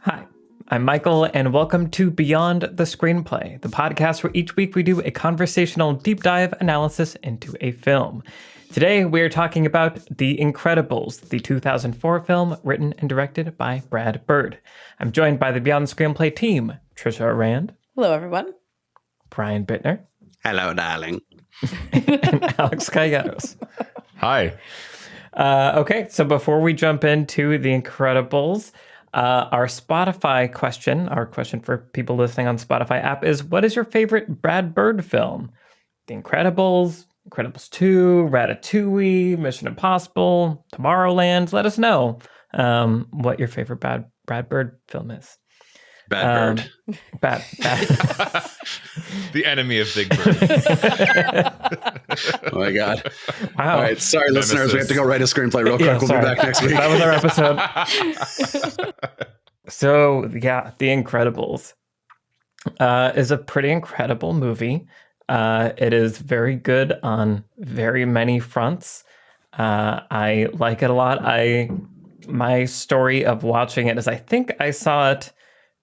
Hi, I'm Michael, and welcome to Beyond the Screenplay, the podcast where each week we do a conversational deep dive analysis into a film. Today, we are talking about The Incredibles, the 2004 film written and directed by Brad Bird. I'm joined by the Beyond the Screenplay team, Trisha Rand. Hello, everyone. Brian Bittner. Hello, darling. And Alex Calleros. Hi. Okay, so before we jump into The Incredibles, our Spotify question, our question for people listening on the Spotify app is, what is your favorite Brad Bird film? The Incredibles, Incredibles 2, Ratatouille, Mission Impossible, Tomorrowland. Let us know what your favorite Brad Bird film is. Bad Bird. Bad. The enemy of Big Bird. Oh my God. Wow. All right. Sorry, listeners. We have to go write a screenplay real quick. Yeah, We'll sorry. be back next week. That was our episode. So, yeah, The Incredibles is a pretty incredible movie. It is very good on very many fronts. I like it a lot. My story of watching it is I think I saw it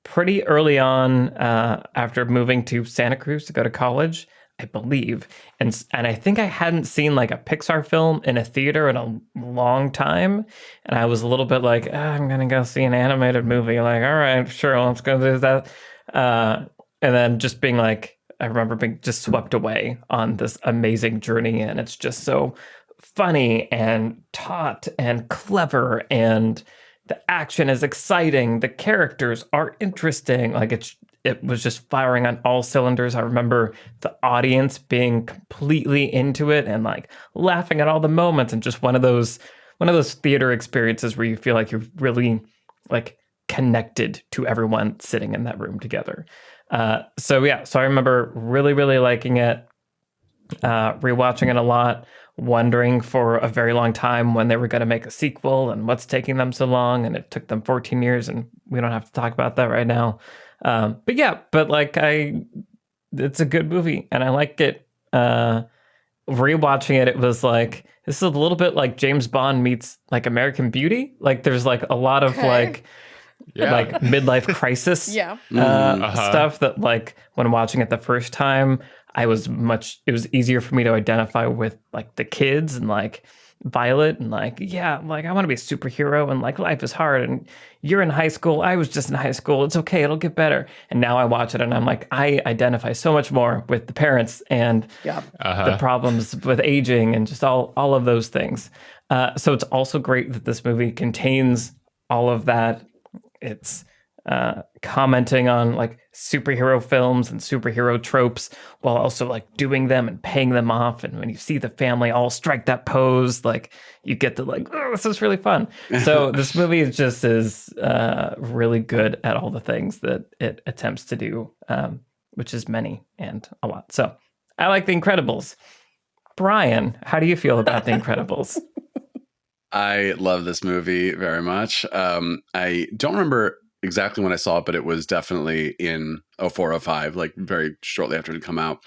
pretty early on after moving to Santa Cruz to go to college, I believe. And I think I hadn't seen like a Pixar film in a theater in a long time. And I was a little bit like, I'm going to go see an animated movie. Like, all right, sure, let's go do that. And then just being like, I remember being just swept away on this amazing journey. And it's just so funny and taut and clever, and the action is exciting. The characters are interesting. Like it was just firing on all cylinders. I remember the audience being completely into it and like laughing at all the moments, and just one of those theater experiences where you feel like you're really like connected to everyone sitting in that room together. So I remember really, really liking it, rewatching it a lot, wondering for a very long time when they were going to make a sequel and what's taking them so long. And it took them 14 years, and we don't have to talk about that right now. It's a good movie and I like it. Rewatching it, it was like, this is a little bit like James Bond meets like American Beauty. Like there's like a lot of like midlife crisis stuff that like when watching it the first time, it was easier for me to identify with like the kids and like Violet and like, yeah, like I want to be a superhero and like life is hard and you're in high school. I was just in high school. It's okay. It'll get better. And now I watch it and I'm like, I identify so much more with the parents and the problems with aging and just all of those things. So it's also great that this movie contains all of that. It's commenting on like superhero films and superhero tropes while also like doing them and paying them off. And when you see the family all strike that pose, like you get to like, oh, this is really fun. So this movie is really good at all the things that it attempts to do, which is many and a lot. So I like The Incredibles. Brian, how do you feel about The Incredibles? I love this movie very much. I don't remember exactly when I saw it, but it was definitely in 04, 05, like very shortly after it had come out.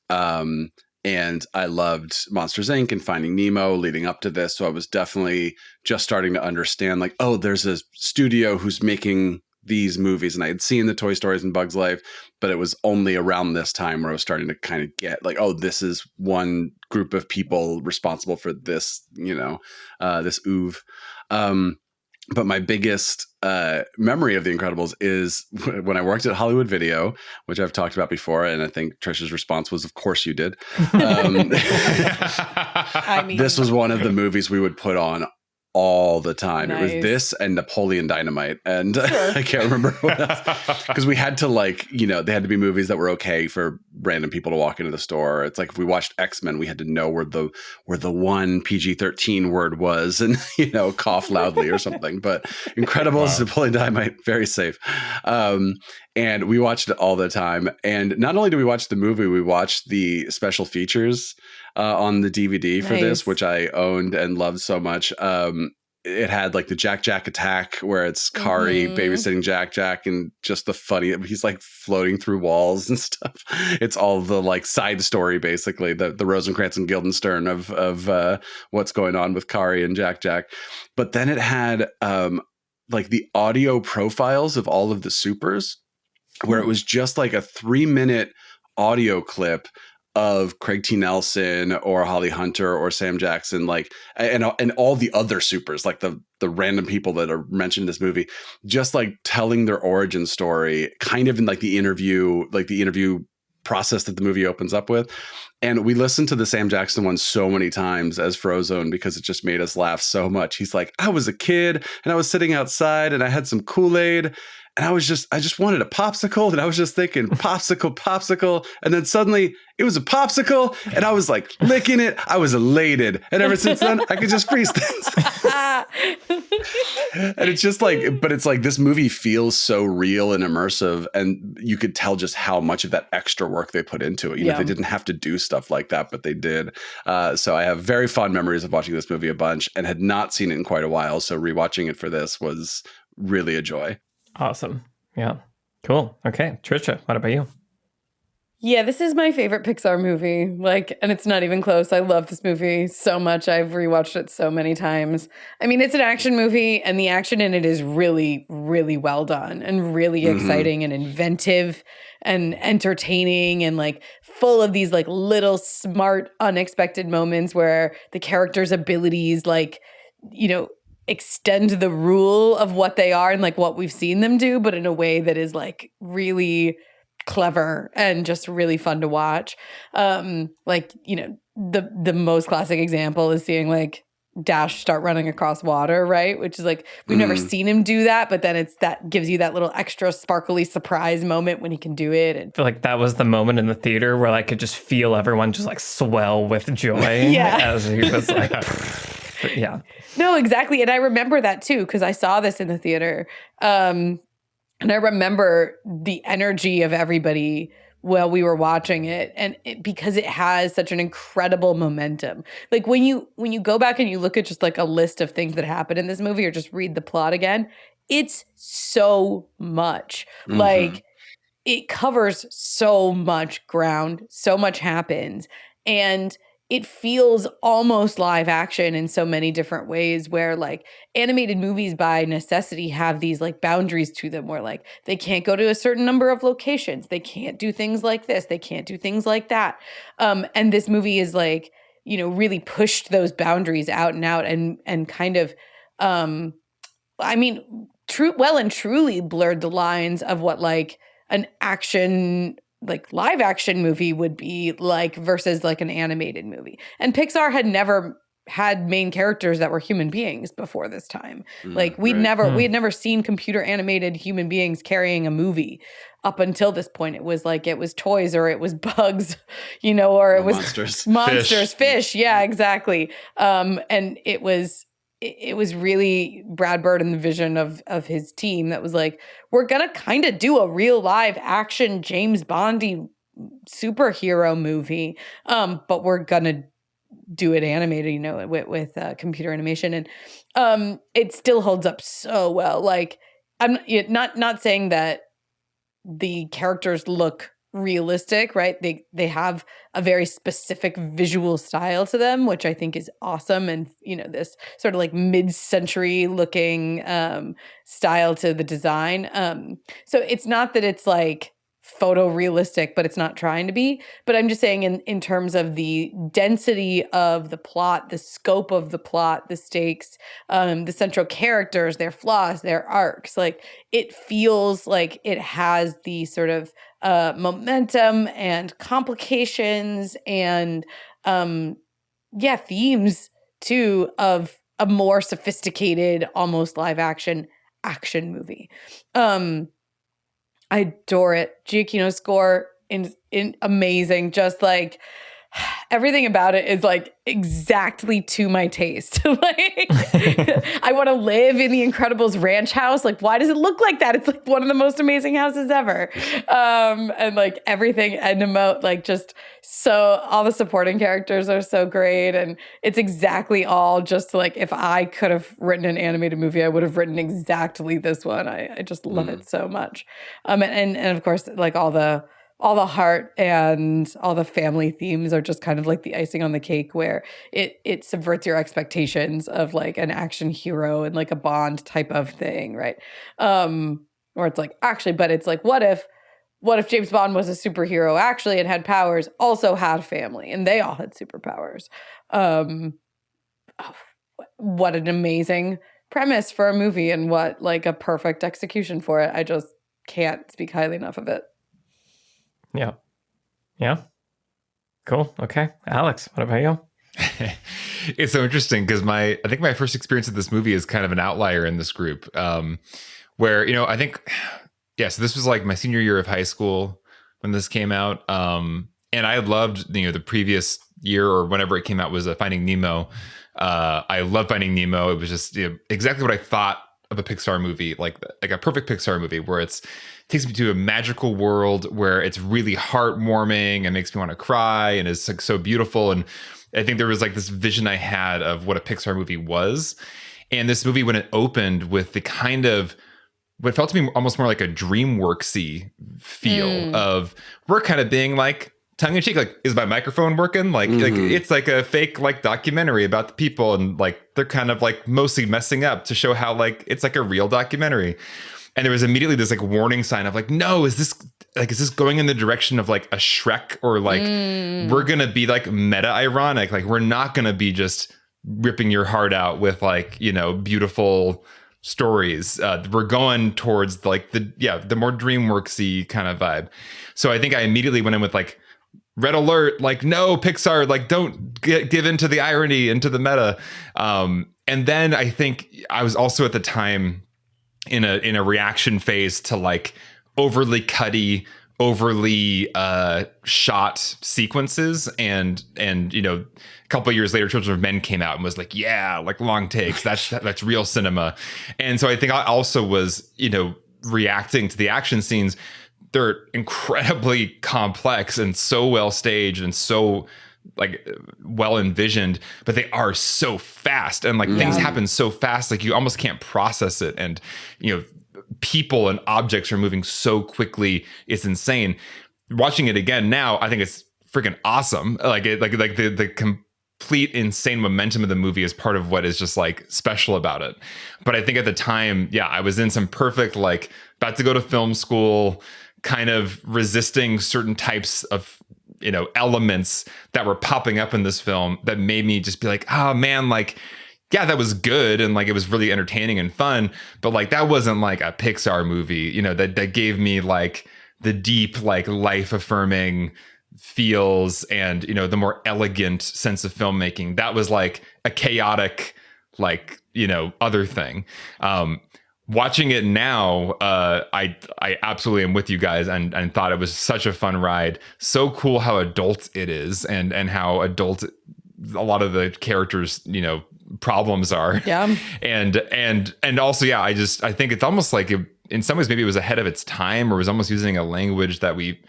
And I loved Monsters, Inc. and Finding Nemo leading up to this. So I was definitely just starting to understand like, oh, there's a studio who's making these movies. And I had seen the Toy Stories and Bugs Life, but it was only around this time where I was starting to kind of get like, oh, this is one group of people responsible for this, this oeuvre. But my biggest memory of The Incredibles is when I worked at Hollywood Video, which I've talked about before. And I think Trisha's response was, of course you did. I mean, this was one of the movies we would put on all the time. Nice. It was this and Napoleon Dynamite. And sure. I can't remember what else. Because we had to like, they had to be movies that were okay for random people to walk into the store. It's like if we watched X-Men, we had to know where the one PG-13 word was and, cough loudly or something. But Incredibles, Napoleon Dynamite, very safe. And we watched it all the time. And not only did we watch the movie, we watched the special features on the DVD for this, which I owned and loved so much. It had like the Jack attack where it's Kari babysitting Jack and just the funny, he's like floating through walls and stuff. It's all the like side story, basically the Rosencrantz and Guildenstern of what's going on with Kari and Jack. But then it had like the audio profiles of all of the supers, where it was just like a 3-minute audio clip of Craig T. Nelson or Holly Hunter or Sam Jackson, like, and all the other supers, like the random people that are mentioned in this movie, just like telling their origin story, kind of in like the interview process that the movie opens up with. And we listened to the Sam Jackson one so many times as Frozone because it just made us laugh so much. He's like, I was a kid and I was sitting outside and I had some Kool-Aid and I just wanted a popsicle. And I was just thinking popsicle. And then suddenly it was a popsicle and I was like licking it. I was elated. And ever since then, I could just freeze things. And it's just like, but it's like this movie feels so real and immersive. And you could tell just how much of that extra work they put into it. You know, they didn't have to do stuff like that, but they did. So I have very fond memories of watching this movie a bunch and had not seen it in quite a while. So rewatching it for this was really a joy. Awesome. Yeah. Cool. Okay. Trisha, what about you? Yeah, this is my favorite Pixar movie. Like, and it's not even close. I love this movie so much. I've rewatched it so many times. I mean, it's an action movie, and the action in it is really, really well done and really exciting and inventive and entertaining and like full of these like little smart, unexpected moments where the characters' abilities, like, you know, extend the rule of what they are and like what we've seen them do, but in a way that is like really clever and just really fun to watch. Like, you know, the most classic example is seeing like Dash start running across water, right? Which is like, we've never seen him do that, but then it's that gives you that little extra sparkly surprise moment when he can do it. And I feel like that was the moment in the theater where I could just feel everyone just like swell with joy as he was like, yeah. No, exactly. And I remember that too, because I saw this in the theater. And I remember the energy of everybody while we were watching it, and because it has such an incredible momentum. Like when you go back and you look at just like a list of things that happen in this movie or just read the plot again, it's so much. Like it covers so much ground, so much happens, and it feels almost live action in so many different ways, where like animated movies by necessity have these like boundaries to them where like they can't go to a certain number of locations. They can't do things like this. They can't do things like that. And this movie is like, you know, really pushed those boundaries out and kind of, I mean, well and truly blurred the lines of what like an action, like live action movie would be like versus like an animated movie. And Pixar had never had main characters that were human beings before this time. Like we had never seen computer animated human beings carrying a movie up until this point. It was like, it was toys or it was bugs, you know, or it was monsters, fish. Yeah, exactly. And it was really Brad Bird and the vision of his team that was like, we're going to kind of do a real live action James Bondy superhero movie, but we're going to do it animated, you know, with computer animation. And it still holds up so well. Like, I'm not saying that the characters look realistic, right? They have a very specific visual style to them, which I think is awesome. And, you know, this sort of like mid-century looking style to the design. So it's not that it's like photorealistic, but it's not trying to be. But I'm just saying in terms of the density of the plot, the scope of the plot, the stakes, the central characters, their flaws, their arcs, like it feels like it has the sort of momentum and complications and themes too of a more sophisticated, almost live action movie. I adore it. Giacchino's score in amazing. Just like everything about it is like exactly to my taste. Like I want to live in the Incredibles ranch house. Like, why does it look like that? It's like one of the most amazing houses ever. And like everything Endemol, like just so all the supporting characters are so great. And it's exactly all just like, if I could have written an animated movie, I would have written exactly this one. I just love it so much. And of course, like all the all the heart and all the family themes are just kind of like the icing on the cake, where it subverts your expectations of like an action hero and like a Bond type of thing, right? Where it's like, actually, but it's like, what if James Bond was a superhero actually and had powers, also had family, and they all had superpowers? What an amazing premise for a movie, and what like a perfect execution for it. I just can't speak highly enough of it. Yeah. Yeah. Cool. Okay. Alex, what about you? It's so interesting because I think my first experience with this movie is kind of an outlier in this group, where, I think, so this was like my senior year of high school when this came out. And I loved, the previous year or whenever it came out was Finding Nemo. I love Finding Nemo. It was just exactly what I thought of a Pixar movie, like a perfect Pixar movie where it takes me to a magical world where it's really heartwarming and makes me want to cry and is like so beautiful. And I think there was like this vision I had of what a Pixar movie was. And this movie, when it opened with the kind of what felt to me almost more like a DreamWorks-y feel of we're kind of being like tongue in cheek, like, is my microphone working? Like it's like a fake like documentary about the people, and like they're kind of like mostly messing up to show how like it's like a real documentary. And there was immediately this like warning sign of like, no, is this going in the direction of like a Shrek, or like we're gonna be like meta ironic, like we're not gonna be just ripping your heart out with like beautiful stories. We're going towards like the more DreamWorks-y kind of vibe. So I think I immediately went in with like red alert, like, no, Pixar, like don't give into the irony, into the meta. And then I think I was also at the time in a reaction phase to like overly cutty, overly shot sequences, and a couple of years later Children of Men came out and was like, yeah, like long takes, that's real cinema. And so I think I also was reacting to the action scenes. They're incredibly complex and so well staged and so like well envisioned, but they are so fast, and like things happen so fast, like you almost can't process it. And people and objects are moving so quickly, it's insane. Watching it again now, I think it's freaking awesome. Like the complete insane momentum of the movie is part of what is just like special about it. But I think at the time, I was in some perfect like about to go to film school, kind of resisting certain types of elements that were popping up in this film that made me just be like, oh man, like, yeah, that was good, and like it was really entertaining and fun, but like that wasn't like a Pixar movie, that gave me like the deep, like life affirming feels and the more elegant sense of filmmaking. That was like a chaotic, like other thing. Watching it now, I absolutely am with you guys, and thought it was such a fun ride. So cool how adult it is, and how adult a lot of the characters, problems are. Yeah. And also, I think it's almost like in some ways maybe it was ahead of its time, or was almost using a language that we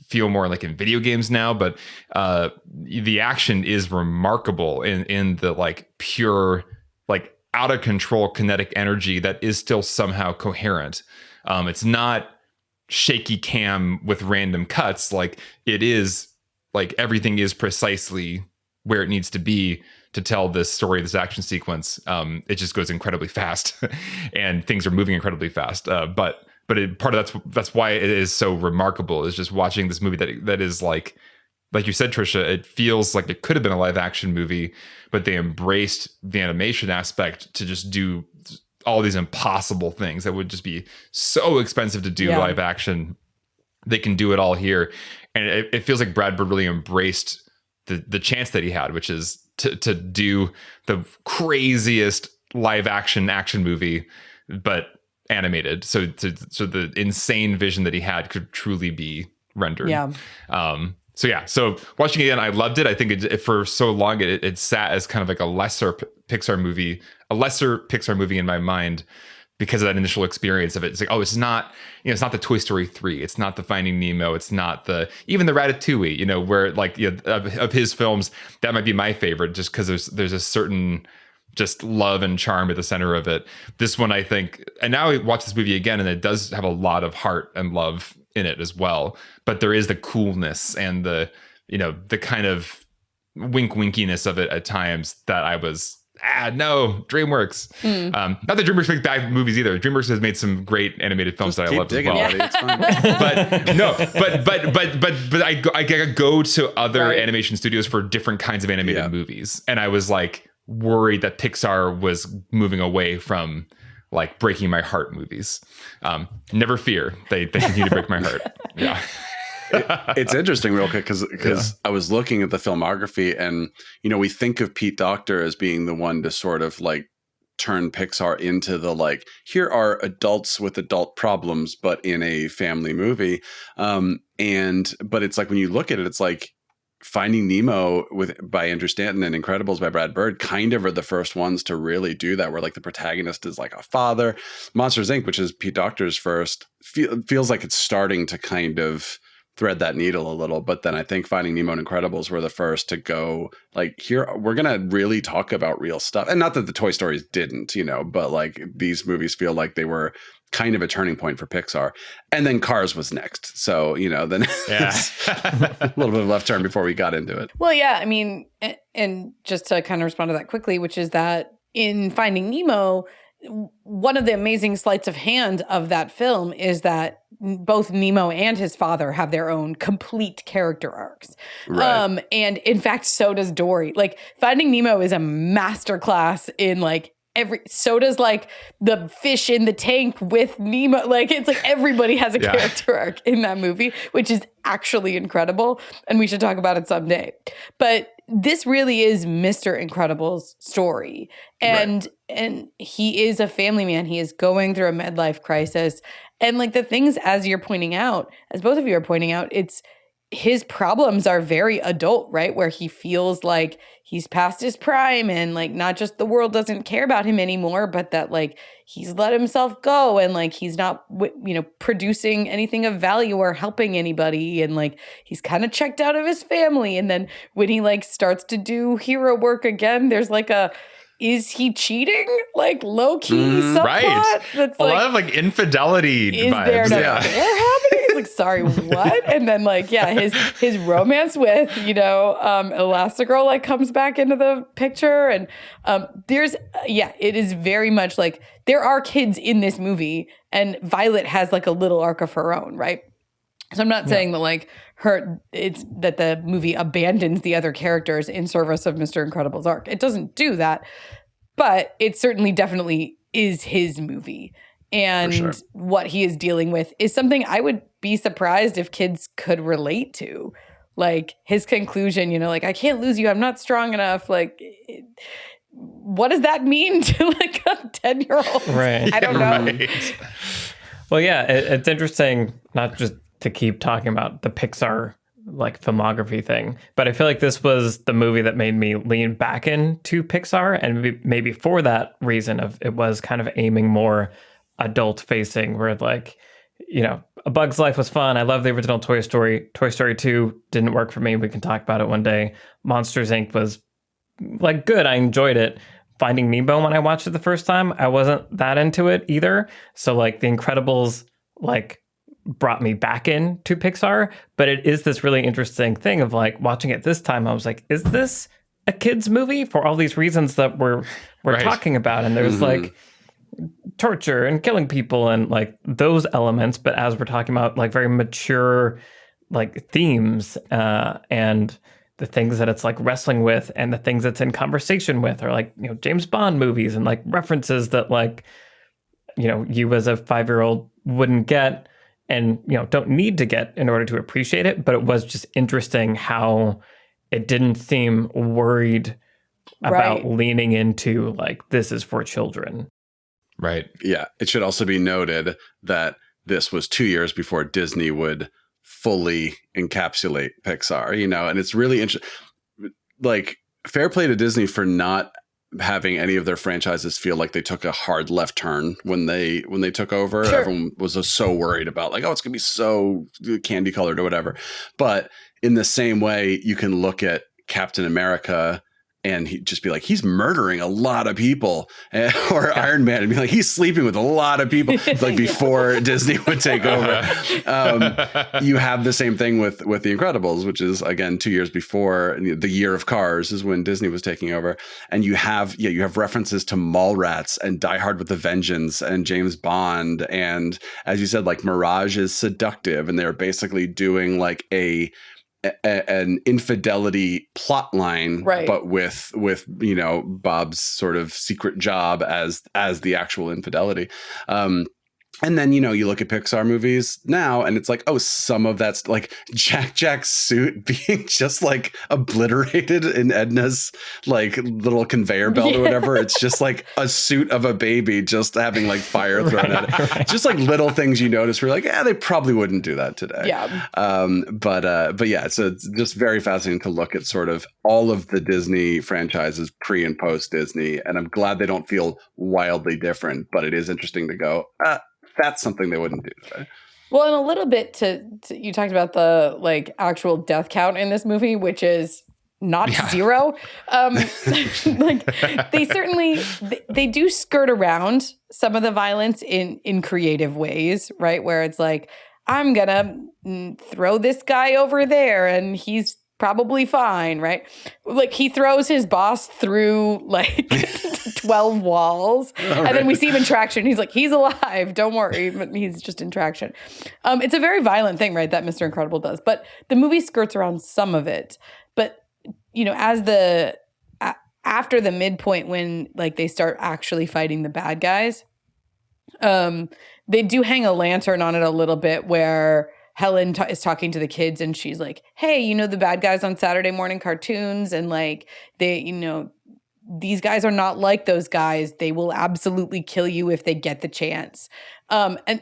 feel more like in video games now. But the action is remarkable in the like pure, like out of control kinetic energy that is still somehow coherent. It's not shaky cam with random cuts. Like it is like everything is precisely where it needs to be to tell this story, this action sequence. It just goes incredibly fast and things are moving incredibly fast. But part of that's why it is so remarkable, is just watching this movie that is like you said, Trisha, it feels like it could have been a live action movie, but they embraced the animation aspect to just do all these impossible things that would just be so expensive to do live action. They can do it all here. And it feels like Brad Bird really embraced the chance that he had, which is to do the craziest live action movie, but animated. So the insane vision that he had could truly be rendered. Yeah. So watching it again, I loved it. I think it for so long it sat as kind of like a lesser Pixar movie in my mind because of that initial experience of it. It's like, oh, it's not the Toy Story 3, it's not the Finding Nemo, it's not even the Ratatouille, where like of his films, that might be my favorite just because there's a certain just love and charm at the center of it. This one, I think, and now I watch this movie again, and it does have a lot of heart and love in it as well. But there is the coolness and the kind of winkiness of it at times that I was, no, DreamWorks. Not that DreamWorks makes bad movies either. DreamWorks has made some great animated films that I love as well. It's fine. but I go to other animation studios for different kinds of animated movies, and I was like worried that Pixar was moving away from like breaking my heart movies. Never fear, they continue to break my heart. Yeah. It's interesting real quick because I was looking at the filmography, and we think of Pete Docter as being the one to sort of like turn Pixar into the like, here are adults with adult problems but in a family movie, but it's like when you look at it, it's like Finding Nemo by Andrew Stanton and Incredibles by Brad Bird kind of are the first ones to really do that, where like the protagonist is like a father. Monsters Inc., which is Pete Docter's first, feels like it's starting to kind of thread that needle a little. But then I think Finding Nemo and Incredibles were the first to go like, here, we're going to really talk about real stuff. And not that the Toy Stories didn't, but like these movies feel like they were kind of a turning point for Pixar. And then Cars was next. So, then a little bit of left turn before we got into it. Well, yeah, I mean, and just to kind of respond to that quickly, which is that in Finding Nemo, one of the amazing sleights of hand of that film is that both Nemo and his father have their own complete character arcs. Right. And in fact, so does Dory. Like Finding Nemo is a masterclass in like so does like the fish in the tank with Nemo. Like it's like everybody has a character arc in that movie, which is actually incredible. And we should talk about it someday. But this really is Mr. Incredible's story. And he is a family man. He is going through a midlife crisis. And like the things, as you're pointing out, as both of you are pointing out, it's his problems are very adult, right? Where he feels like he's past his prime and like not just the world doesn't care about him anymore, but that like he's let himself go and like he's not, producing anything of value or helping anybody. And like he's kind of checked out of his family. And then when he like starts to do hero work again, there's like is he cheating? Like low key subplot. Right. That's a lot of like infidelity is vibes. There an affair happening? He's like, sorry, what? And then like, his romance with, Elastigirl like comes back into the picture. And it is very much like there are kids in this movie and Violet has like a little arc of her own, right? So I'm not saying that like it's that the movie abandons the other characters in service of Mr. Incredible's arc. It doesn't do that, but it certainly definitely is his movie. And what he is dealing with is something I would be surprised if kids could relate to. Like his conclusion, like, I can't lose you. I'm not strong enough. Like, what does that mean to like a 10-year-old? Right. I don't know. Right. Well, yeah, it's interesting not just to keep talking about the Pixar like filmography thing, but I feel like this was the movie that made me lean back into Pixar, and maybe for that reason of it was kind of aiming more adult facing, where like, A Bug's Life was fun. I love the original Toy Story. Toy Story 2 didn't work for me. We can talk about it one day. Monsters Inc. was like good. I enjoyed it. Finding Nemo, when I watched it the first time, I wasn't that into it either. So like The Incredibles like brought me back into Pixar, but it is this really interesting thing of like watching it this time. I was like, is this a kid's movie for all these reasons that we're talking about? And there's like torture and killing people and like those elements, but as we're talking about like very mature like themes and the things that it's like wrestling with and the things it's in conversation with are like, James Bond movies and like references that like, you as a 5-year-old wouldn't get and, don't need to get in order to appreciate it. But it was just interesting how it didn't seem worried about leaning into like, this is for children. Right. Yeah. It should also be noted that this was 2 years before Disney would fully encapsulate Pixar, and it's really interesting. Like, fair play to Disney for not having any of their franchises feel like they took a hard left turn when they took over. Sure. Everyone was just so worried about like, oh, it's gonna be so candy colored or whatever. But in the same way, you can look at Captain America and he'd just be like, he's murdering a lot of people. Or Iron Man and be like, he's sleeping with a lot of people, like before Disney would take over. You have the same thing with The Incredibles, which is, again, 2 years before the year of Cars is when Disney was taking over. And you have references to Mallrats and Die Hard with a Vengeance and James Bond. And as you said, like Mirage is seductive, and they're basically doing like an infidelity plot line, right, but with Bob's sort of secret job as the actual infidelity. And then, you look at Pixar movies now and it's like, oh, some of that's like Jack's suit being just like obliterated in Edna's like little conveyor belt or whatever. It's just like a suit of a baby just having like fire thrown at it. Right. Just like little things you notice where you're like, yeah, they probably wouldn't do that today. Yeah. But yeah, so it's just very fascinating to look at sort of all of the Disney franchises pre and post Disney. And I'm glad they don't feel wildly different, but it is interesting to go, that's something they wouldn't do today. Well, and a little bit to you talked about the like actual death count in this movie, which is not zero. Like they certainly they do skirt around some of the violence in creative ways, right? Where it's like, I'm gonna throw this guy over there and he's probably fine, right? Like he throws his boss through like 12 walls. And then we see him in traction. He's like, he's alive. Don't worry. But he's just in traction. It's a very violent thing, right? That Mr. Incredible does. But the movie skirts around some of it. But, as after the midpoint when like they start actually fighting the bad guys, they do hang a lantern on it a little bit where Helen is talking to the kids and she's like, hey, the bad guys on Saturday morning cartoons and like they, these guys are not like those guys. They will absolutely kill you if they get the chance. And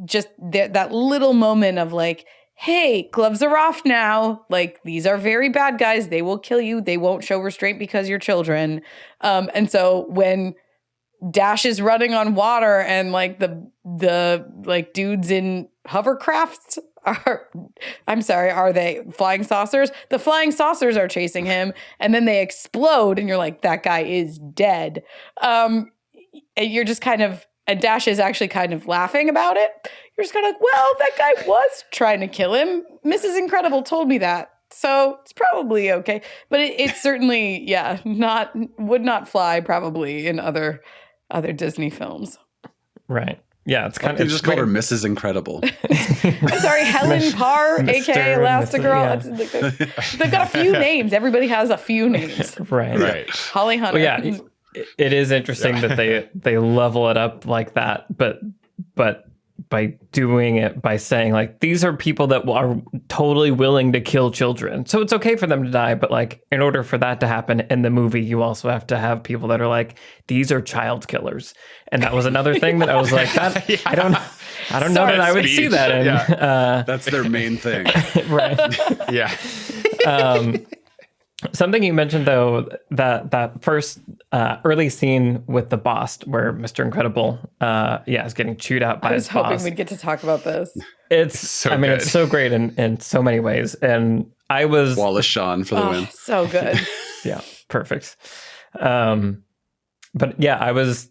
just that little moment of like, hey, gloves are off now. Like these are very bad guys. They will kill you. They won't show restraint because you're children. And so when Dash is running on water and like the like dudes in hovercrafts are they flying saucers? The flying saucers are chasing him and then they explode and you're like, that guy is dead. And you're just and Dash is actually kind of laughing about it. You're just kind of like, well, that guy was trying to kill him. Mrs. Incredible told me that. So it's probably okay. But it's certainly, would not fly probably in other Disney films. Right. Yeah, it's kind of just just call her Mrs. Incredible. I'm sorry, Helen Parr, aka Elastigirl. Yeah. They've got a few names. Everybody has a few names. Right. Holly Hunter. Well, yeah, it is interesting that they level it up like that, but by doing it by saying like these are people that are totally willing to kill children, so it's okay for them to die, but like in order for that to happen in the movie you also have to have people that are like, these are child killers. And that was another thing that I was like, that I don't know that I would see that in that's their main thing. Right. Yeah. Something you mentioned though, that first early scene with the boss where Mr. Incredible is getting chewed out by his boss. I was hoping we'd get to talk about this. It's so good. It's so great in so many ways. And I was Wallace Shawn for the win. So good. Yeah, perfect. But yeah, I was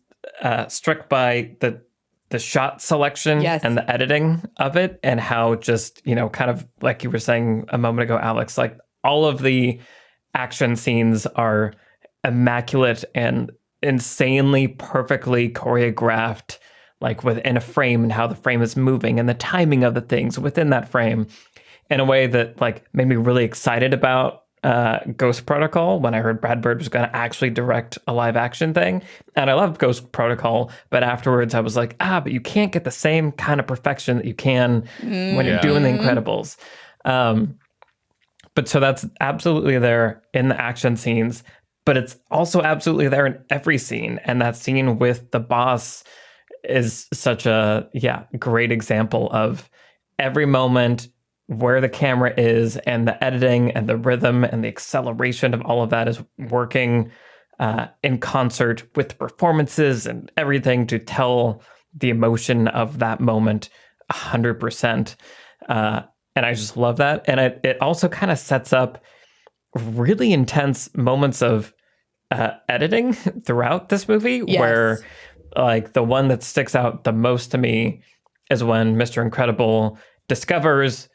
struck by the shot selection and the editing of it, and how just, kind of like you were saying a moment ago, Alex, like all of the action scenes are immaculate and insanely perfectly choreographed, like within a frame and how the frame is moving and the timing of the things within that frame in a way that like made me really excited about Ghost Protocol when I heard Brad Bird was going to actually direct a live action thing. And I love Ghost Protocol, but afterwards I was like, but you can't get the same kind of perfection that you can when you're doing The Incredibles. But so that's absolutely there in the action scenes, but it's also absolutely there in every scene. And that scene with the boss is such a great example of every moment where the camera is and the editing and the rhythm and the acceleration of all of that is working in concert with the performances and everything to tell the emotion of that moment 100%. And I just love that. And it also kind of sets up really intense moments of editing throughout this movie, Yes. where like the one that sticks out the most to me is when Mr. Incredible discovers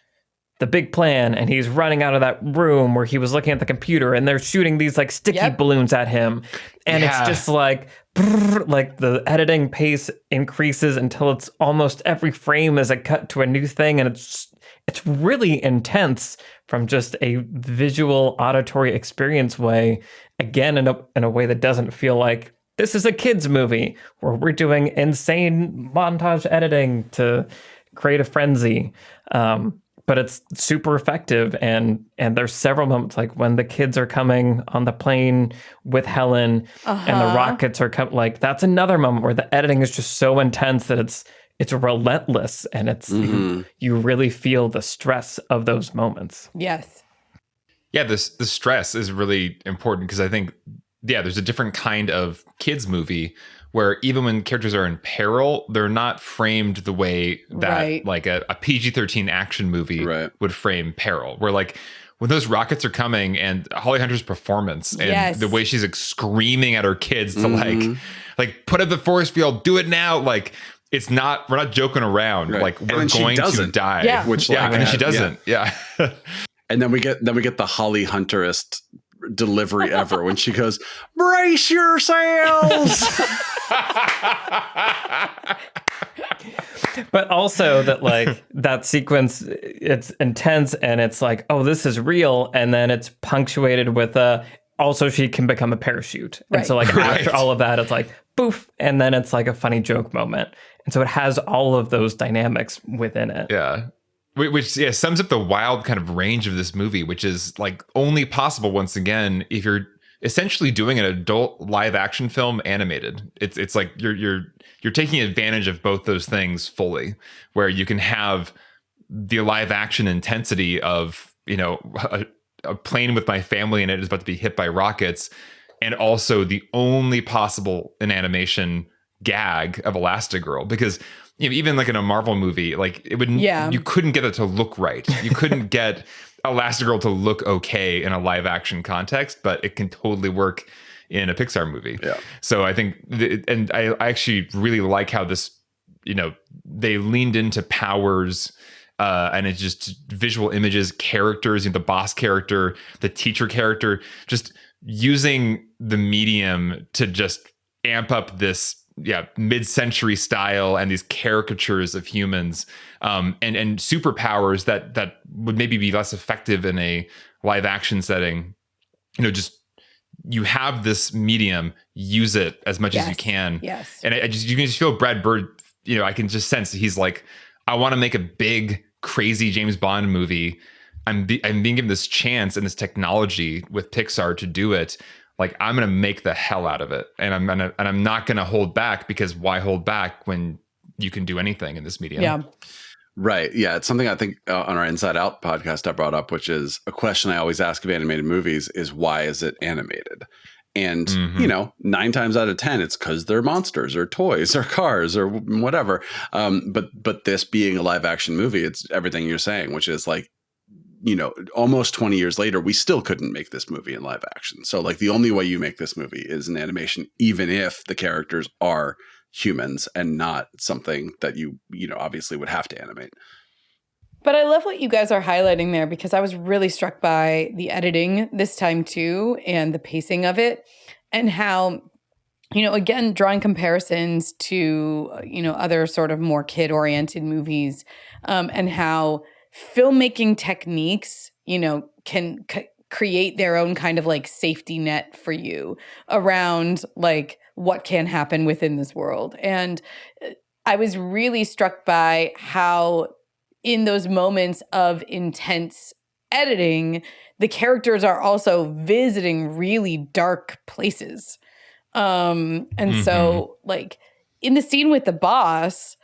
the big plan and he's running out of that room where he was looking at the computer and they're shooting these like sticky balloons at him. And it's just like, brrr, like the editing pace increases until it's almost every frame is a cut to a new thing. And it's really intense from just a visual auditory experience way. Again, in a way that doesn't feel like this is a kid's movie where we're doing insane montage editing to create a frenzy. But it's super effective, and there's several moments like when the kids are coming on the plane with Helen and the rockets are coming. Like that's another moment where the editing is just so intense that it's relentless, and it's you really feel the stress of those moments. Yes. Yeah, the stress is really important because I think there's a different kind of kids movie where even when characters are in peril, they're not framed the way that like a PG-13 action movie would frame peril. Where like when those rockets are coming and Holly Hunter's performance and the way she's like screaming at her kids to like put up the force field, do it now. Like we're not joking around. Like we're going to die. Yeah. Which and then she doesn't. Yeah. And then we get the Holly Hunterist delivery ever when she goes, brace yourselves. But also that like that sequence, it's intense and it's like, oh, this is real, and then it's punctuated with also she can become a parachute. And so like after all of that, it's like poof, and then it's like a funny joke moment. And so it has all of those dynamics within it. Yeah. Which sums up the wild kind of range of this movie, which is like only possible once again if you're essentially doing an adult live action film animated. It's like you're taking advantage of both those things fully, where you can have the live action intensity of a plane with my family in it is about to be hit by rockets, and also the only possible in animation gag of Elastigirl, because even like in a Marvel movie, like it would, you couldn't get it to look right. You couldn't get Elastigirl to look okay in a live action context, but it can totally work in a Pixar movie. Yeah. So I think, and I actually really like how this, they leaned into powers and it's just visual images, characters, the boss character, the teacher character, just using the medium to just amp up this mid-century style and these caricatures of humans and superpowers that would maybe be less effective in a live action setting. Just you have this medium, use it as much as you can. Yes. And you can just feel Brad Bird, I can just sense he's like, I want to make a big, crazy James Bond movie. I'm being given this chance and this technology with Pixar to do it. Like, I'm going to make the hell out of it. And I'm not going to hold back, because why hold back when you can do anything in this medium? Yeah. Right. Yeah. It's something I think on our Inside Out podcast I brought up, which is a question I always ask of animated movies is, why is it animated? And, 9 times out of 10, it's because they're monsters or toys or cars or whatever. But this being a live action movie, it's everything you're saying, which is like, almost 20 years later, we still couldn't make this movie in live action. So like the only way you make this movie is in animation, even if the characters are humans and not something that you obviously would have to animate. But I love what you guys are highlighting there, because I was really struck by the editing this time too, and the pacing of it, and how, again, drawing comparisons to, other sort of more kid-oriented movies, and how filmmaking techniques, can create their own kind of like safety net for you around like what can happen within this world. And I was really struck by how in those moments of intense editing, the characters are also visiting really dark places. So like in the scene with the boss,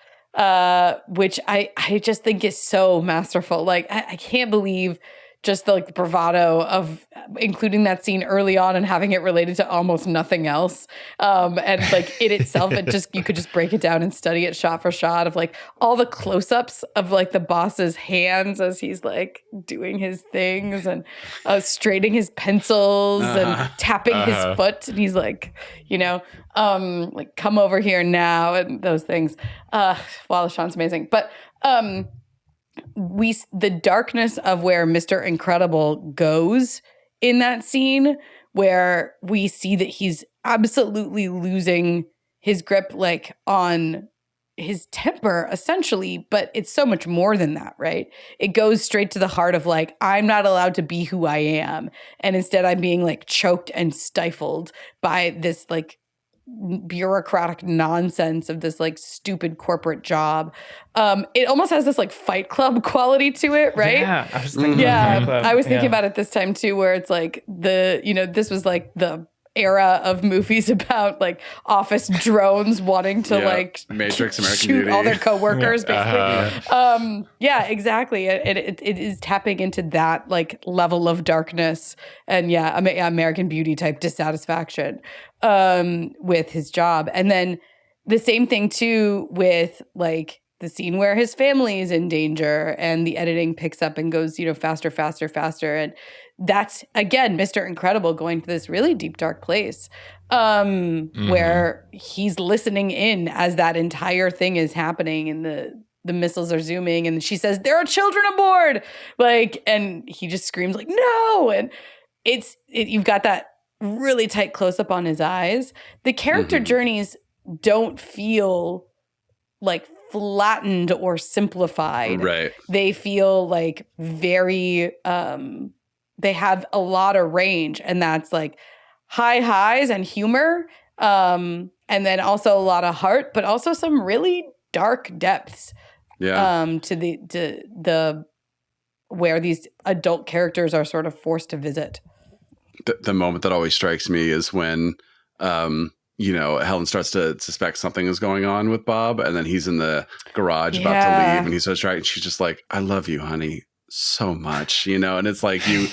which I just think is so masterful. Like I can't believe just the bravado of including that scene early on and having it related to almost nothing else. And like it itself, you could just break it down and study it shot for shot of like all the close-ups of like the boss's hands as he's like doing his things and straightening his pencils and tapping his foot. And he's like, like come over here now and those things. Wow, Sean's amazing. But the darkness of where Mr. Incredible goes in that scene, where we see that he's absolutely losing his grip, like on his temper, essentially, but it's so much more than that, right? It goes straight to the heart of like, I'm not allowed to be who I am, and instead I'm being like choked and stifled by this like bureaucratic nonsense of this like stupid corporate job. It almost has this like Fight Club quality to it, right? Yeah, I was thinking I was thinking about it this time too, where it's like this was like the era of movies about like office drones wanting to like Matrix, American shoot Beauty. all their coworkers, basically. Exactly. It is tapping into that like level of darkness and American Beauty type dissatisfaction with his job. And then the same thing too with like the scene where his family is in danger and the editing picks up and goes, faster, faster, faster. And that's, again, Mr. Incredible going to this really deep, dark place where he's listening in as that entire thing is happening and the missiles are zooming and she says, there are children aboard. Like, and he just screams like, no. And you've got that really tight close up on his eyes. The character journeys don't feel like flattened or simplified. Right. They feel like very they have a lot of range, and that's like high highs and humor, and then also a lot of heart, but also some really dark depths. To the where these adult characters are sort of forced to visit. The moment that always strikes me is when Helen starts to suspect something is going on with Bob, and then he's in the garage about to leave, and he starts trying. She's just like, "I love you, honey, so much," and it's like you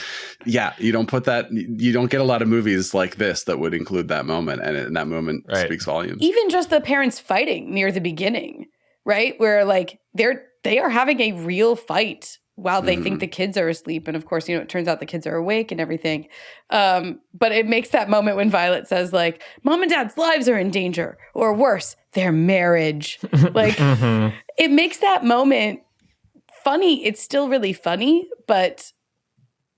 don't put that. You don't get a lot of movies like this that would include that moment, and that moment speaks volumes. Even just the parents fighting near the beginning, right, where like they are having a real fight while they think the kids are asleep. And of course, it turns out the kids are awake and everything. But it makes that moment when Violet says like, Mom and Dad's lives are in danger, or worse, their marriage. Like it makes that moment funny. It's still really funny, but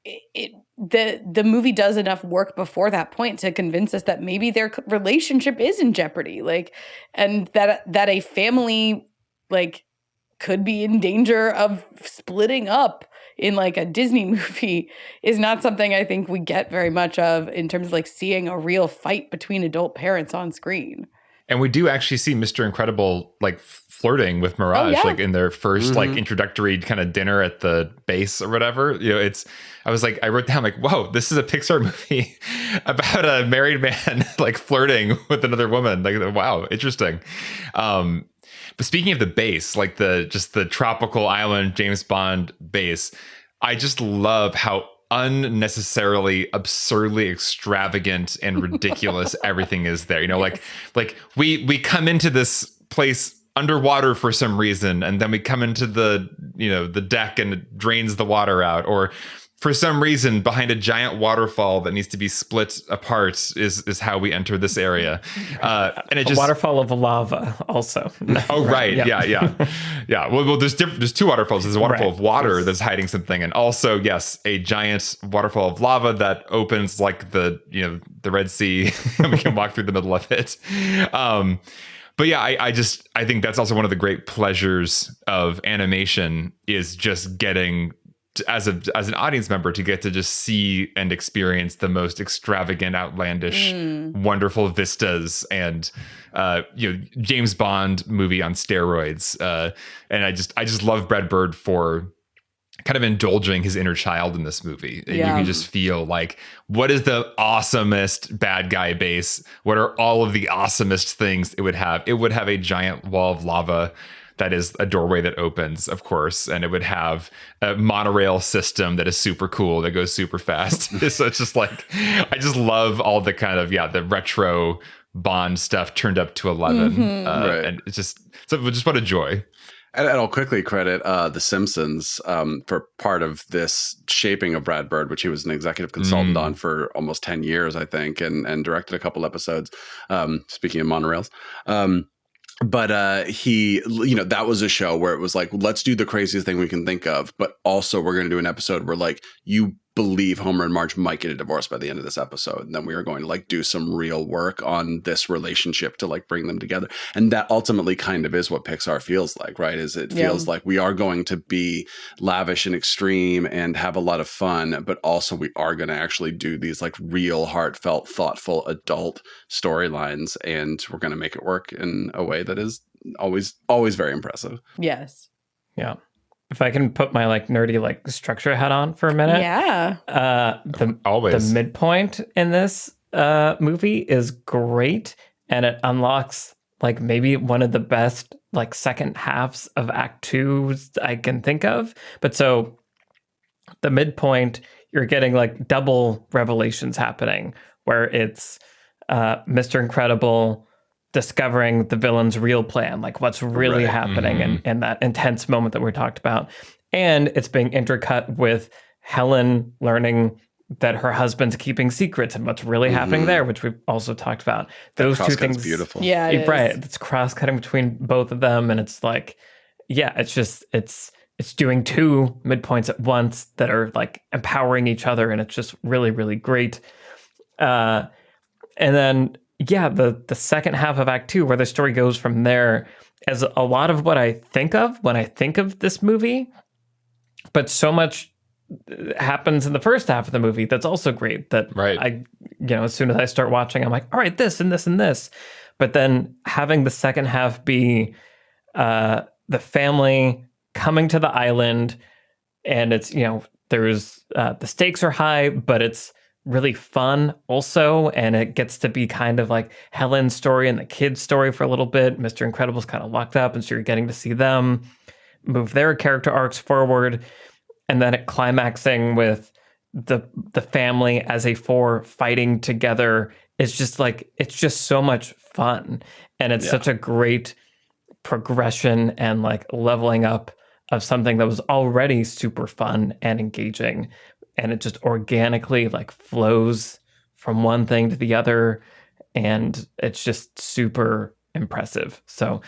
the movie does enough work before that point to convince us that maybe their relationship is in jeopardy. Like, and that a family like could be in danger of splitting up in like a Disney movie is not something I think we get very much of in terms of like seeing a real fight between adult parents on screen. And we do actually see Mr. Incredible like flirting with Mirage, like in their first like introductory kind of dinner at the base or whatever. I wrote down like, whoa, this is a Pixar movie about a married man like flirting with another woman. Like, wow, interesting. But speaking of the base, like the tropical island James Bond base, I just love how unnecessarily absurdly extravagant and ridiculous everything is there. Like we come into this place underwater for some reason, and then we come into the deck and it drains the water out, or for some reason behind a giant waterfall that needs to be split apart is how we enter this area. And it just waterfall of lava also. Oh, right. Yeah. Well, there's two waterfalls. There's a waterfall of water that's hiding something. And also, yes, a giant waterfall of lava that opens like the Red Sea and we can walk through the middle of it. But yeah, I think that's also one of the great pleasures of animation is just getting as an audience member to get to just see and experience the most extravagant, outlandish, wonderful vistas and James Bond movie on steroids. And I just love Brad Bird for kind of indulging his inner child in this movie. You can just feel like, what is the awesomest bad guy base? What are all of the awesomest things it would have? It would have a giant wall of lava that is a doorway that opens, of course, and it would have a monorail system that is super cool, that goes super fast. So it's just like, I just love all the kind of, the retro Bond stuff turned up to 11. Right. And it's just what a joy. And I'll quickly credit The Simpsons for part of this shaping of Brad Bird, which he was an executive consultant on for almost 10 years, I think, and directed a couple episodes. Speaking of monorails. But he, that was a show where it was like, let's do the craziest thing we can think of, but also we're going to do an episode where like you believe Homer and Marge might get a divorce by the end of this episode. And then we are going to like do some real work on this relationship to like bring them together. And that ultimately kind of is what Pixar feels like, right? Is it feels like we are going to be lavish and extreme and have a lot of fun, but also we are going to actually do these like real, heartfelt, thoughtful adult storylines. And we're going to make it work in a way that is always very impressive. Yes. Yeah. If I can put my like nerdy like structure hat on for a minute. Yeah. The midpoint in this movie is great, and it unlocks like maybe one of the best like second halves of Act 2 I can think of. But so the midpoint, you're getting like double revelations happening where it's Mr. Incredible discovering the villain's real plan, like what's really happening in that intense moment that we talked about. And it's being intercut with Helen learning that her husband's keeping secrets and what's really happening there, which we've also talked about. Those two things, beautiful. Yeah, it right. is. It's cross-cutting between both of them, and it's like, it's doing two midpoints at once that are like empowering each other, and it's just really, really great. And then the second half of Act 2, where the story goes from there, is a lot of what I think of when I think of this movie, but so much happens in the first half of the movie that's also great that I, as soon as I start watching, I'm like, all right, this and this and this. But then having the second half be the family coming to the island, and it's, there's the stakes are high, but it's really fun also, and it gets to be kind of like Helen's story and the kids' story for a little bit. Mr. Incredible's kind of locked up, and so you're getting to see them move their character arcs forward, and then it climaxing with the family as a four fighting together is just like, it's just so much fun, and it's such a great progression and like leveling up of something that was already super fun and engaging. And it just organically like flows from one thing to the other. And it's just super impressive. So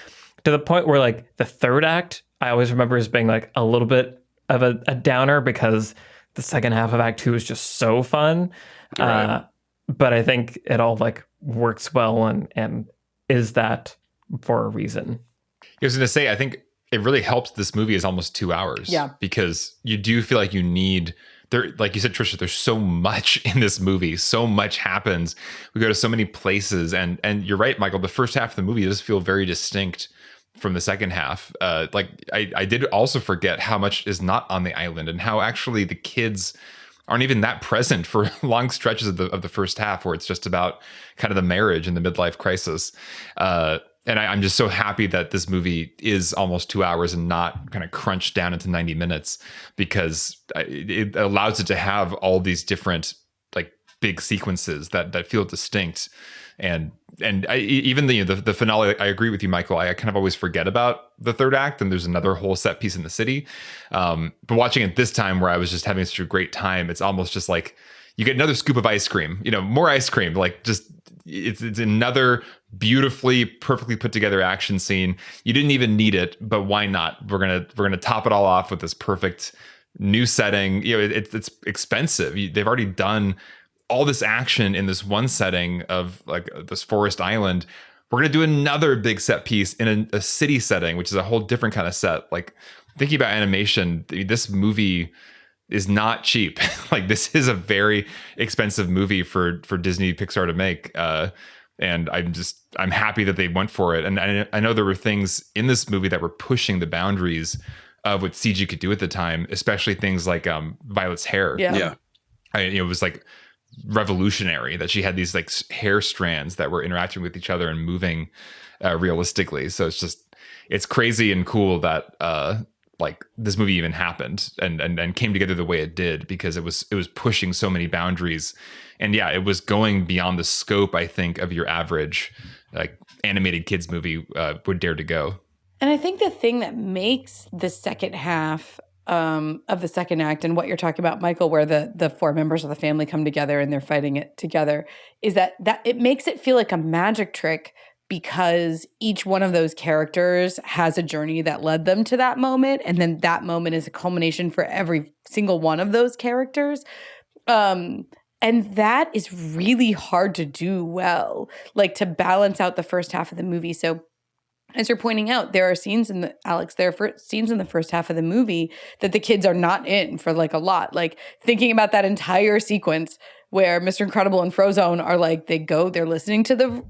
to the point where like the third act, I always remember as being like a little bit of a downer because the second half of Act 2 is just so fun. Right. But I think it all like works well and is that for a reason. I was going to say, I think it really helps this movie is almost 2 hours. Yeah. Because you do feel like you need... There, like you said, Trisha, there's so much in this movie. So much happens. We go to so many places, and you're right, Michael. The first half of the movie does feel very distinct from the second half. Like I did also forget how much is not on the island, and how actually the kids aren't even that present for long stretches of the first half, where it's just about kind of the marriage and the midlife crisis. And I'm just so happy that this movie is almost 2 hours and not kind of crunched down into 90 minutes, because it allows it to have all these different like big sequences that feel distinct. And even the finale, I agree with you, Michael. I kind of always forget about the third act, and there's another whole set piece in the city. But watching it this time, where I was just having such a great time, it's almost just like you get another scoop of ice cream, more ice cream, like just it's another beautifully, perfectly put together action scene. You didn't even need it, but why not? We're gonna top it all off with this perfect new setting. It's expensive. They've already done all this action in this one setting of like this forest island. We're gonna do another big set piece in a city setting, which is a whole different kind of set. Like thinking about animation, this movie is not cheap. Like this is a very expensive movie for Disney Pixar to make. And I'm happy that they went for it. And I know there were things in this movie that were pushing the boundaries of what CG could do at the time, especially things like Violet's hair. Yeah. It was like revolutionary that she had these like hair strands that were interacting with each other and moving realistically. So it's just, it's crazy and cool that like this movie even happened and came together the way it did, because it was pushing so many boundaries. And yeah, it was going beyond the scope, I think, of your average like animated kids movie would dare to go. And I think the thing that makes the second half of the second act, and what you're talking about, Michael, where the four members of the family come together and they're fighting it together, is that it makes it feel like a magic trick, because each one of those characters has a journey that led them to that moment. And then that moment is a culmination for every single one of those characters. And that is really hard to do well, like to balance out the first half of the movie. So as you're pointing out, there are scenes in scenes in the first half of the movie that the kids are not in for like a lot. Like thinking about that entire sequence where Mr. Incredible and Frozone are like, they're listening to the,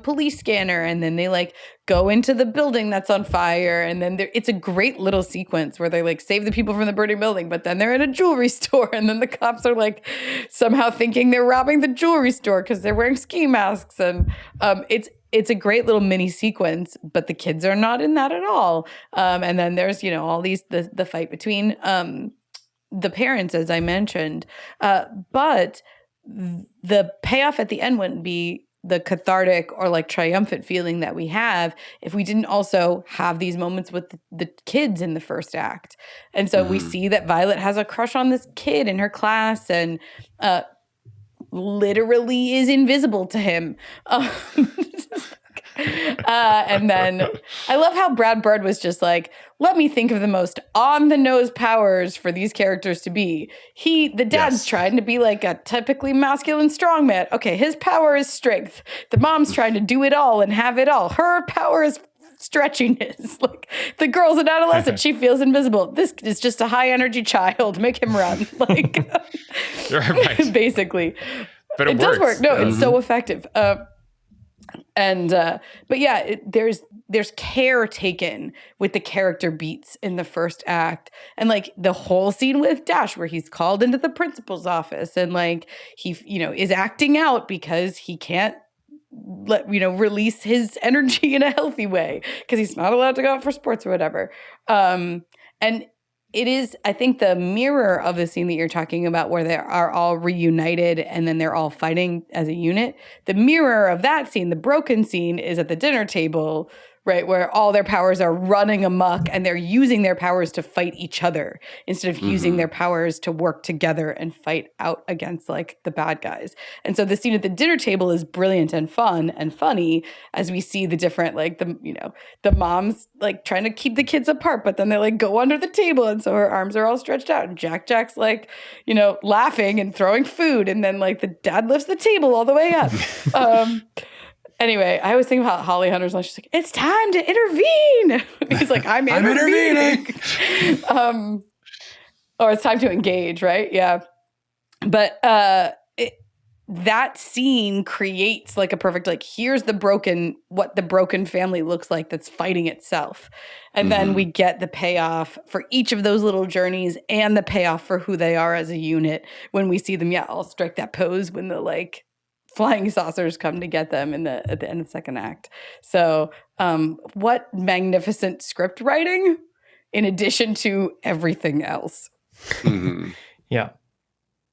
police scanner, and then they like go into the building that's on fire. And then it's a great little sequence where they like save the people from the burning building, but then they're in a jewelry store, and then the cops are like somehow thinking they're robbing the jewelry store because they're wearing ski masks. And it's a great little mini sequence, but the kids are not in that at all. And then there's, all these, the fight between the parents, as I mentioned. But the payoff at the end wouldn't be the cathartic or like triumphant feeling that we have if we didn't also have these moments with the kids in the first act. And so we see that Violet has a crush on this kid in her class, and literally is invisible to him. And then I love how Brad Bird was just like, let me think of the most on-the-nose powers for these characters to be. The dad's trying to be like a typically masculine strongman. Okay, his power is strength. The mom's trying to do it all and have it all. Her power is stretchiness. Like the girl's an adolescent, she feels invisible. This is just a high-energy child. Make him run. Like, right. Basically. But it does work. No, it's so effective. But yeah, there's care taken with the character beats in the first act, and like the whole scene with Dash where he's called into the principal's office and like he is acting out because he can't release his energy in a healthy way because he's not allowed to go out for sports or whatever. And it is, I think, the mirror of the scene that you're talking about where they are all reunited and then they're all fighting as a unit. The mirror of that scene, the broken scene, is at the dinner table, right, where all their powers are running amok and they're using their powers to fight each other instead of using their powers to work together and fight out against like the bad guys. And so the scene at the dinner table is brilliant and fun and funny as we see the different, like the moms like trying to keep the kids apart, but then they like go under the table and so her arms are all stretched out and Jack's like, laughing and throwing food, and then like the dad lifts the table all the way up. Anyway, I always think about Holly Hunter's line. She's like, it's time to intervene. He's like, I'm intervening. Or it's time to engage, right? Yeah. But that scene creates like a perfect, like, here's what the broken family looks like that's fighting itself. And then we get the payoff for each of those little journeys and the payoff for who they are as a unit when we see them, all strike that pose when the like flying saucers come to get them at the end of the second act. So what magnificent script writing in addition to everything else. Yeah.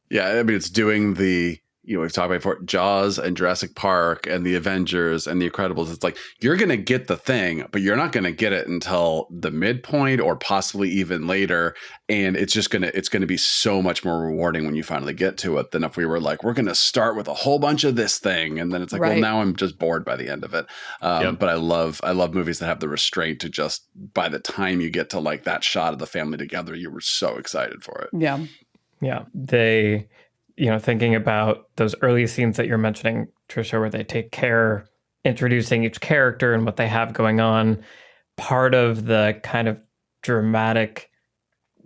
Yeah, I mean, it's doing we've talked about before, Jaws and Jurassic Park and the Avengers and the Incredibles. It's like, you're going to get the thing, but you're not going to get it until the midpoint or possibly even later. And it's going to be so much more rewarding when you finally get to it than if we were like, we're going to start with a whole bunch of this thing. And then it's like, well, now I'm just bored by the end of it. But I love movies that have the restraint to just, by the time you get to like that shot of the family together, you were so excited for it. Yeah. Yeah. They, thinking about those early scenes that you're mentioning, Trisha, where they take care introducing each character and what they have going on, part of the kind of dramatic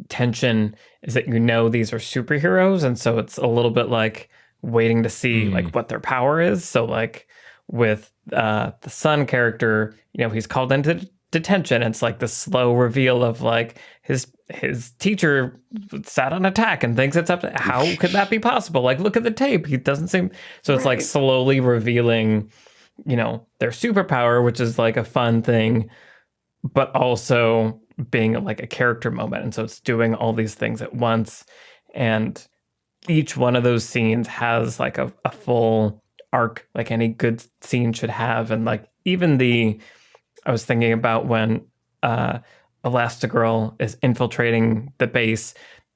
tension is that these are superheroes, and so it's a little bit like waiting to see like what their power is. So like with the son character, he's called into detention. It's like the slow reveal of like his teacher sat on attack and thinks it's up to, how could that be possible? Like, look at the tape. He doesn't seem, so it's like slowly revealing, their superpower, which is like a fun thing. but also being like a character moment. And so it's doing all these things at once. And each one of those scenes has like a full arc, like any good scene should have. And like even I was thinking about when Elastigirl is infiltrating the base.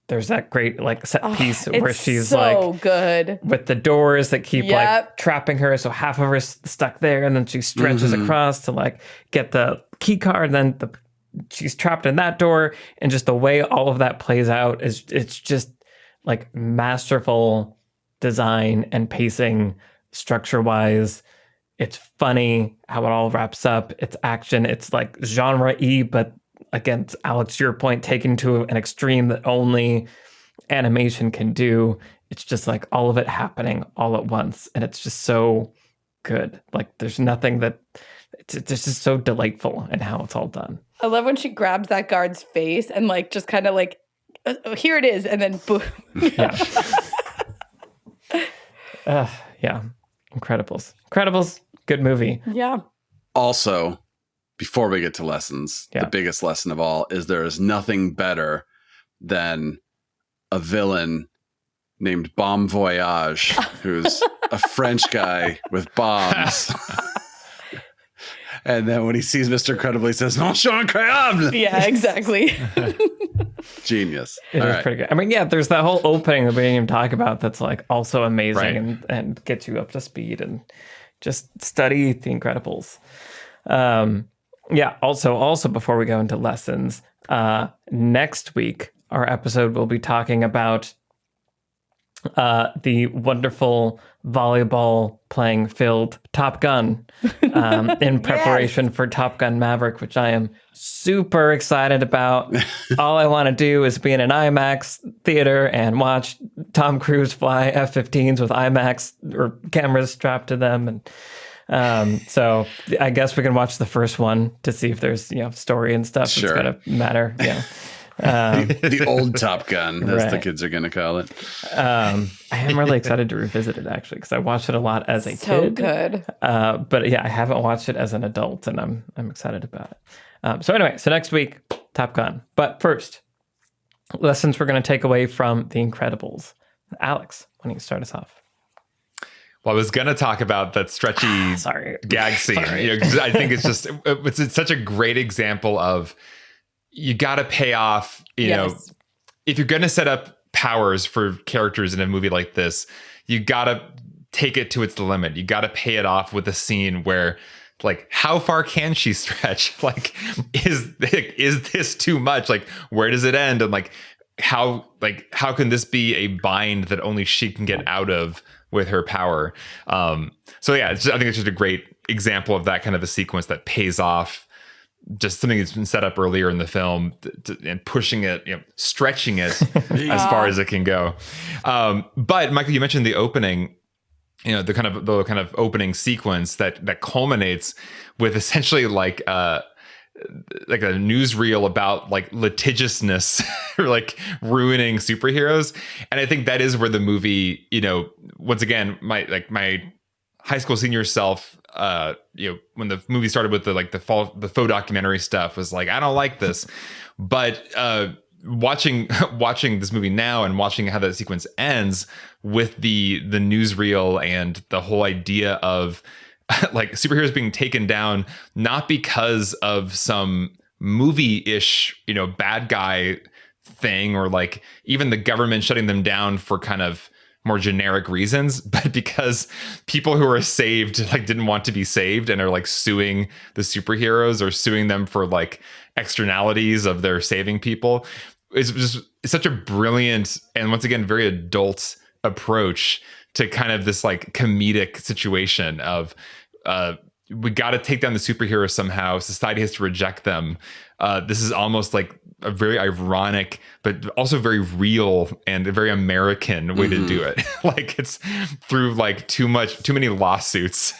There's that great like set piece where she's so like good with the doors that keep like trapping her. So half of her's stuck there, and then she stretches across to like get the key card. And then she's trapped in that door, and just the way all of that plays out it's just like masterful design and pacing, structure wise. It's funny how it all wraps up. It's action. It's like genre-y, but again, Alex, to your point, taken to an extreme that only animation can do. It's just like all of it happening all at once. And it's just so good. Like there's nothing that it's just so delightful in how it's all done. I love when she grabs that guard's face and like just kind of like, here it is. And then boom. Yeah. Incredibles. Good movie. Yeah. Also, before we get to lessons, the biggest lesson of all is there is nothing better than a villain named Bomb Voyage, who's a French guy with bombs. And then when he sees Mr. Incredible, he says, "Monsieur Incroyable!" Yeah, exactly. Genius. It is pretty good. I mean, yeah, there's that whole opening that we didn't even talk about that's like also amazing and gets you up to speed, and just study The Incredibles. Also before we go into lessons, next week, our episode will be talking about the wonderful volleyball playing filled Top Gun in preparation for Top Gun Maverick, which I am super excited about. All I want to do is be in an IMAX theater and watch Tom Cruise fly F-15s with IMAX or cameras strapped to them. And so I guess we can watch the first one to see if there's story and stuff that's gonna matter. Yeah. The old Top Gun, as the kids are going to call it. I am really excited to revisit it, actually, because I watched it a lot as a kid. So good. But yeah, I haven't watched it as an adult, and I'm excited about it. So anyway, next week, Top Gun. But first, lessons we're going to take away from The Incredibles. Alex, why don't you start us off? Well, I was going to talk about that stretchy gag scene. I think it's such a great example of you got to pay off, know, if you're going to set up powers for characters in a movie like this, you got to take it to its limit. You got to pay it off with a scene where, like, how far can she stretch? Like, is this too much? Like, where does it end? And how can this be a bind that only she can get out of with her power? I think it's just a great example of that kind of a sequence that pays off. Just something that's been set up earlier in the film and pushing it, stretching it as far as it can go. But Michael, you mentioned the opening, the kind of opening sequence that culminates with essentially like a newsreel about like litigiousness or like ruining superheroes. And I think that is where the movie, once again, my high school senior self, when the movie started with the faux documentary stuff, was like, I don't like this. But watching this movie now and watching how that sequence ends with the newsreel and the whole idea of like superheroes being taken down, not because of some movie-ish, bad guy thing, or like even the government shutting them down for kind of more generic reasons, but because people who are saved didn't want to be saved and are like suing the superheroes or suing them for like externalities of their saving people. It's such a brilliant and once again very adult approach to kind of this like comedic situation of we got to take down the superheroes somehow. Society has to reject them. This is almost like a very ironic, but also very real and a very American way to do it. Like it's through like too many lawsuits.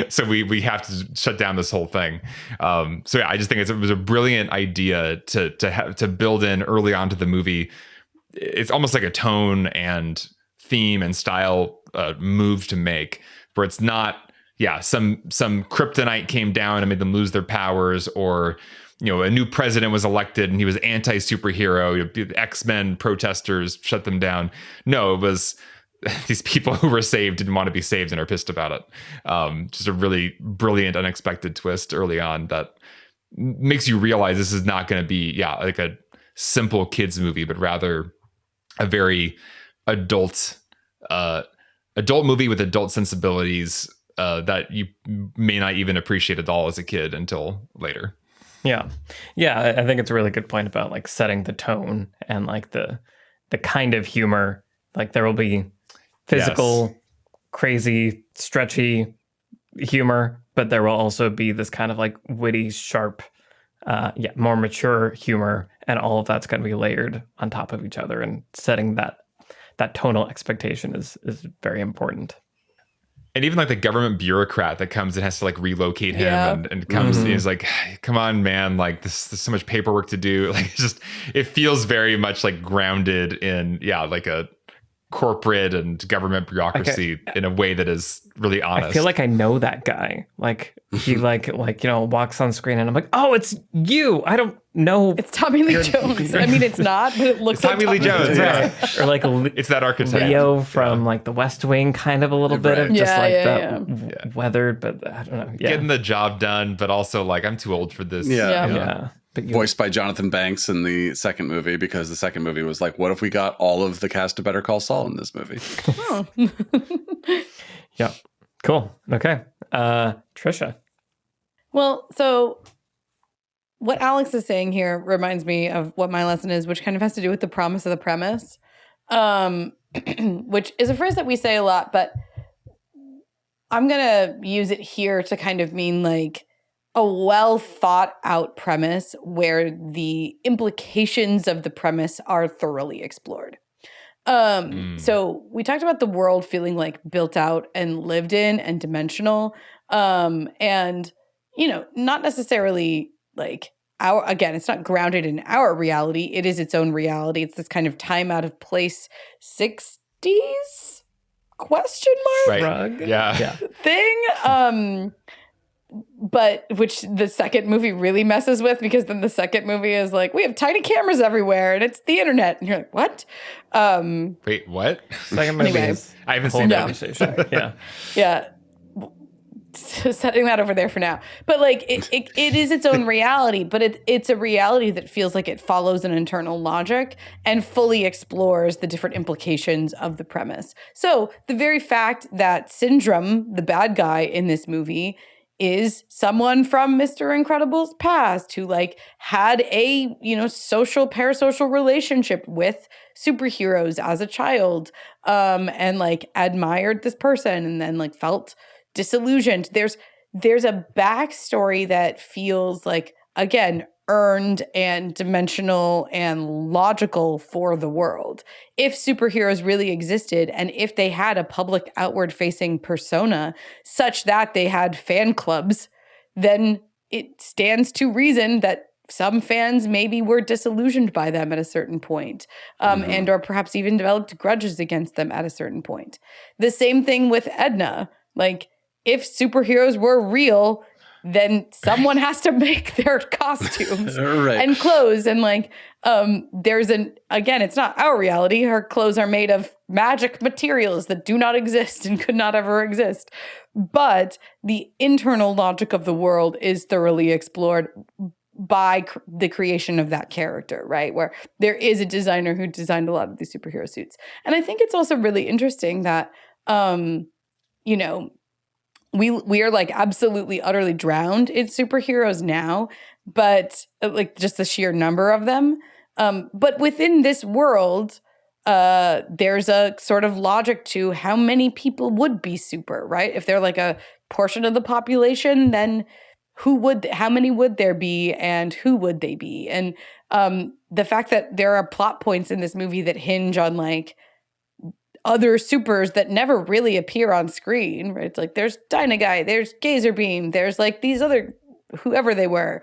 So we have to shut down this whole thing. I just think it was a brilliant idea to build in early on to the movie. It's almost like a tone and theme and style move to make, where it's not some kryptonite came down and made them lose their powers, or a new president was elected and he was anti-superhero. The X-Men protesters shut them down. No, it was these people who were saved didn't want to be saved and are pissed about it. Just a really brilliant, unexpected twist early on that makes you realize this is not going to be like a simple kids movie, but rather a very adult movie with adult sensibilities that you may not even appreciate at all as a kid until later. Yeah. I think it's a really good point about like setting the tone and like the kind of humor. Like there will be physical, crazy, stretchy humor, but there will also be this kind of like witty, sharp, more mature humor, and all of that's going to be layered on top of each other, and setting that tonal expectation is very important. And even like the government bureaucrat that comes and has to like relocate him and comes and is like, come on, man, like there's so much paperwork to do. Like it feels very much like grounded in, like a corporate and government bureaucracy in a way that is really honest. I feel like I know that guy. Like he like walks on screen and I'm like, oh, it's you. I don't know. It's Tommy Lee Jones. I mean, it's not, but it looks like Tommy Lee Jones. Yeah. Or like it's that archetype. Leo from like The West Wing, kind of a little bit of just weathered, but I don't know. Yeah. Getting the job done, but also like I'm too old for this. Yeah. Voiced by Jonathan Banks in the second movie, because the second movie was like, what if we got all of the cast of Better Call Saul in this movie? Yeah. Cool. Okay. Trisha. Well, so what Alex is saying here reminds me of what my lesson is, which kind of has to do with the promise of the premise, which is a phrase that we say a lot, but I'm going to use it here to kind of mean like a well thought out premise where the implications of the premise are thoroughly explored. So we talked about the world feeling like built out and lived in and dimensional. And, not necessarily like it's not grounded in our reality. It is its own reality. It's this kind of time out of place 60s question mark right. thing. But which the second movie really messes with, because then the second movie is like, we have tiny cameras everywhere and it's the internet. And you're like, what? Wait, what? Second movie is I haven't seen that. Yeah. So setting that over there for now. But like it is its own reality, but it's a reality that feels like it follows an internal logic and fully explores the different implications of the premise. So the very fact that Syndrome, the bad guy in this movie, is someone from Mr. Incredible's past who like had a, parasocial relationship with superheroes as a child, and like admired this person and then like felt disillusioned. There's a backstory that feels like, again, earned and dimensional and logical for the world. If superheroes really existed and if they had a public outward facing persona such that they had fan clubs, then it stands to reason that some fans maybe were disillusioned by them at a certain point, and or perhaps even developed grudges against them at a certain point. The same thing with Edna. Like, if superheroes were real, then someone has to make their costumes and clothes. And like, it's not our reality. Her clothes are made of magic materials that do not exist and could not ever exist. But the internal logic of the world is thoroughly explored by the creation of that character, right? Where there is a designer who designed a lot of these superhero suits. And I think it's also really interesting that, we are like absolutely utterly drowned in superheroes now, but like just the sheer number of them. But within this world, there's a sort of logic to how many people would be super, right? If they're like a portion of the population, then how many would there be and who would they be? And the fact that there are plot points in this movie that hinge on like other supers that never really appear on screen, right? It's like there's Dyna Guy, there's Gazer Beam, there's like these other whoever they were.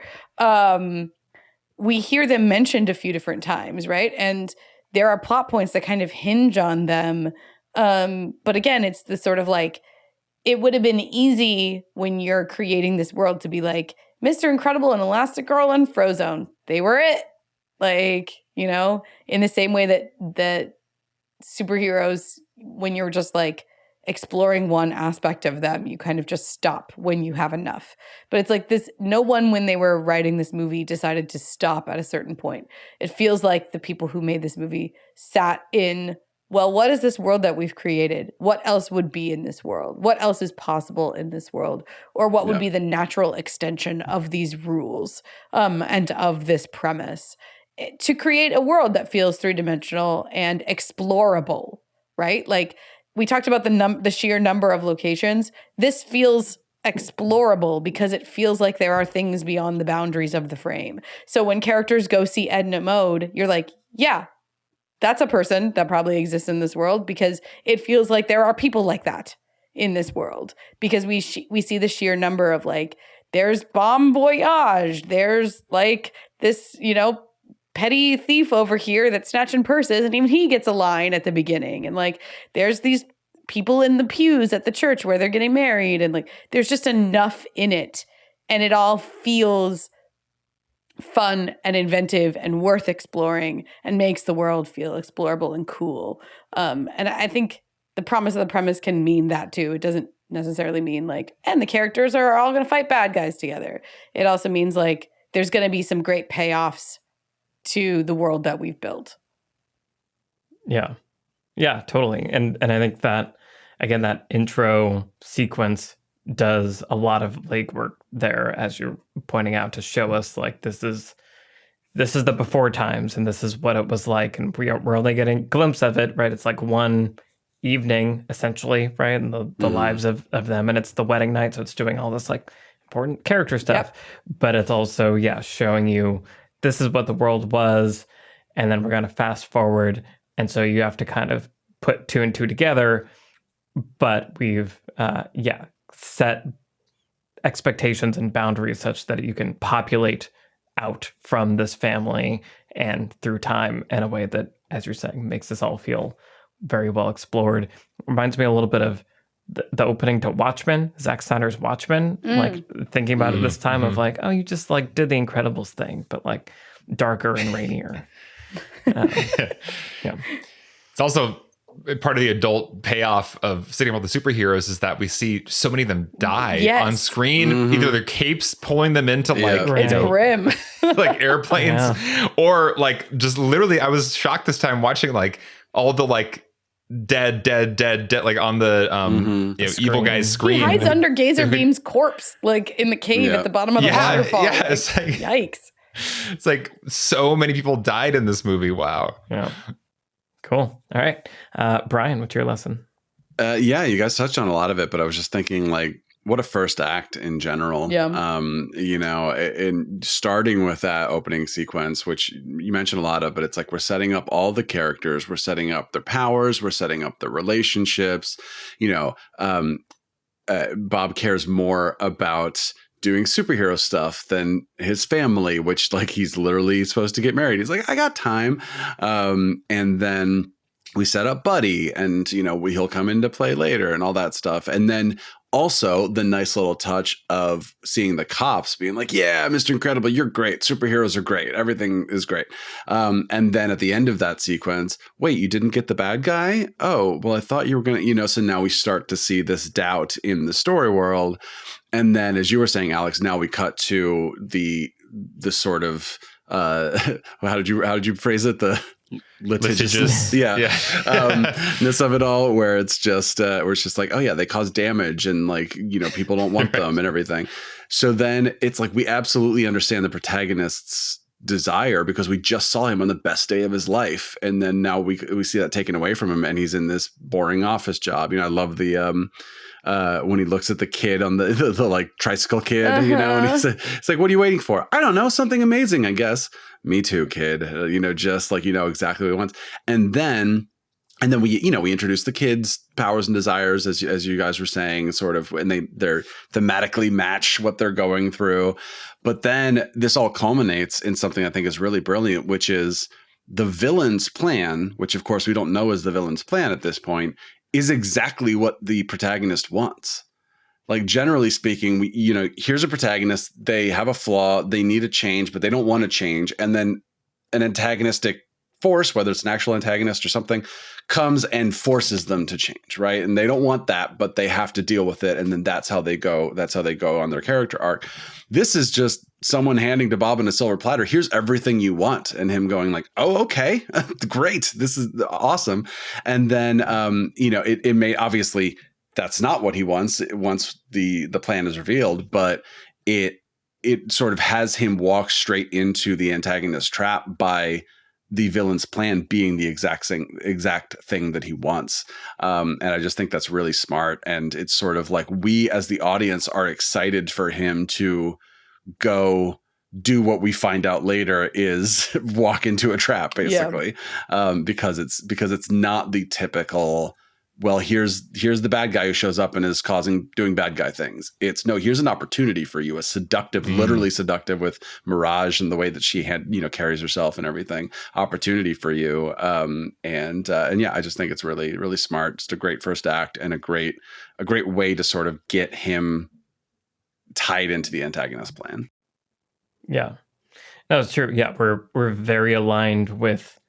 We hear them mentioned a few different times, right? And there are plot points that kind of hinge on them. But again, it's the sort of like it would have been easy when you're creating this world to be like, Mr. Incredible and Elastigirl and Frozone, they were it. Like, you know, in the same way that superheroes, when you're just like exploring one aspect of them, you kind of just stop when you have enough. But it's like this, no one, when they were writing this movie, decided to stop at a certain point. It feels like the people who made this movie sat in, well, what is this world that we've created? What else would be in this world? What else is possible in this world? Or what would be the natural extension of these rules and of this premise? To create a world that feels three-dimensional and explorable, right? Like, we talked about the sheer number of locations. This feels explorable because it feels like there are things beyond the boundaries of the frame. So when characters go see Edna Mode, you're like, yeah, that's a person that probably exists in this world, because it feels like there are people like that in this world, because we see the sheer number of, like, there's Bon Voyage, there's like this, you know, petty thief over here that's snatching purses, and even he gets a line at the beginning. And like, there's these people in the pews at the church where they're getting married, and like, there's just enough in it, and it all feels fun and inventive and worth exploring, and makes the world feel explorable and cool. And I think the promise of the premise can mean that too. It doesn't necessarily mean like, and the characters are all going to fight bad guys together. It also means like, there's going to be some great payoffs to the world that we've built. Yeah. Yeah, totally. And I think that, again, that intro sequence does a lot of legwork there, as you're pointing out, to show us like this is the before times, and this is what it was like, and we're only getting a glimpse of it, right? It's like one evening essentially, right? And the lives of them, and it's the wedding night, so it's doing all this like important character stuff. But it's also showing you this is what the world was, and then we're going to fast forward, and so you have to kind of put two and two together. But we've set expectations and boundaries such that you can populate out from this family and through time in a way that, as you're saying, makes this all feel very well explored. Reminds me a little bit of the opening to Watchmen, Zack Snyder's Watchmen, like thinking about it this time of like, oh, you just like did the Incredibles thing, but like darker and rainier. It's also part of the adult payoff of sitting with the superheroes is that we see so many of them die on screen. Either their capes pulling them into like, it's grim, like airplanes, or like just literally, I was shocked this time watching like all the like dead like on the evil guy's screen. He hides under Gazer Beam's corpse, like in the cave at the bottom of the waterfall. Yeah, it's like, yikes. It's like so many people died in this movie. Wow. Yeah. Cool. All right. Brian, what's your lesson? You guys touched on a lot of it, but I was just thinking like, what a first act in general. In starting with that opening sequence, which you mentioned a lot of, but it's like we're setting up all the characters, we're setting up their powers, we're setting up their relationships. Bob cares more about doing superhero stuff than his family, which like he's literally supposed to get married. He's like, I got time. And then we set up Buddy, and he'll come into play later and all that stuff. And then also the nice little touch of seeing the cops being like, yeah, Mr. Incredible, you're great. Superheroes are great. Everything is great. And then at the end of that sequence, wait, you didn't get the bad guy? Oh, well, I thought you were going to, so now we start to see this doubt in the story world. And then, as you were saying, Alex, now we cut to the sort of, how did you phrase it? The litigious ness of it all, where it's just like, oh yeah, they cause damage, and like people don't want them and everything. So then it's like we absolutely understand the protagonist's desire because we just saw him on the best day of his life, and then now we see that taken away from him, and he's in this boring office job. I love the when he looks at the kid on the like tricycle kid, and it's like, what are you waiting for? I don't know, something amazing, I guess. Me too, kid. Just like exactly what he wants. And then we introduce the kids' powers and desires, as you guys were saying, sort of, and they're thematically match what they're going through. But then this all culminates in something I think is really brilliant, which is the villain's plan, which of course we don't know is the villain's plan at this point, is exactly what the protagonist wants. Like generally speaking, here's a protagonist. They have a flaw. They need a change, but they don't want to change. And then an antagonistic force, whether it's an actual antagonist or something, comes and forces them to change, right? And they don't want that, but they have to deal with it. And then that's how they go. That's how they go on their character arc. This is just someone handing to Bob in a silver platter, here's everything you want. And him going like, oh, okay, great. This is awesome. And then, it may obviously that's not what he wants once the plan is revealed, but it sort of has him walk straight into the antagonist trap by the villain's plan being the exact thing that he wants. And I just think that's really smart. And it's sort of like we as the audience are excited for him to go do what we find out later is walk into a trap, basically. Because it's not the typical, well, here's the bad guy who shows up and is doing bad guy things. It's no, here's an opportunity for you, a seductive, literally seductive with Mirage and the way that she carries herself and everything, opportunity for you. And I just think it's really, really smart. Just a great first act and a great way to sort of get him tied into the antagonist plan. Yeah, no, it's true. Yeah, we're very aligned with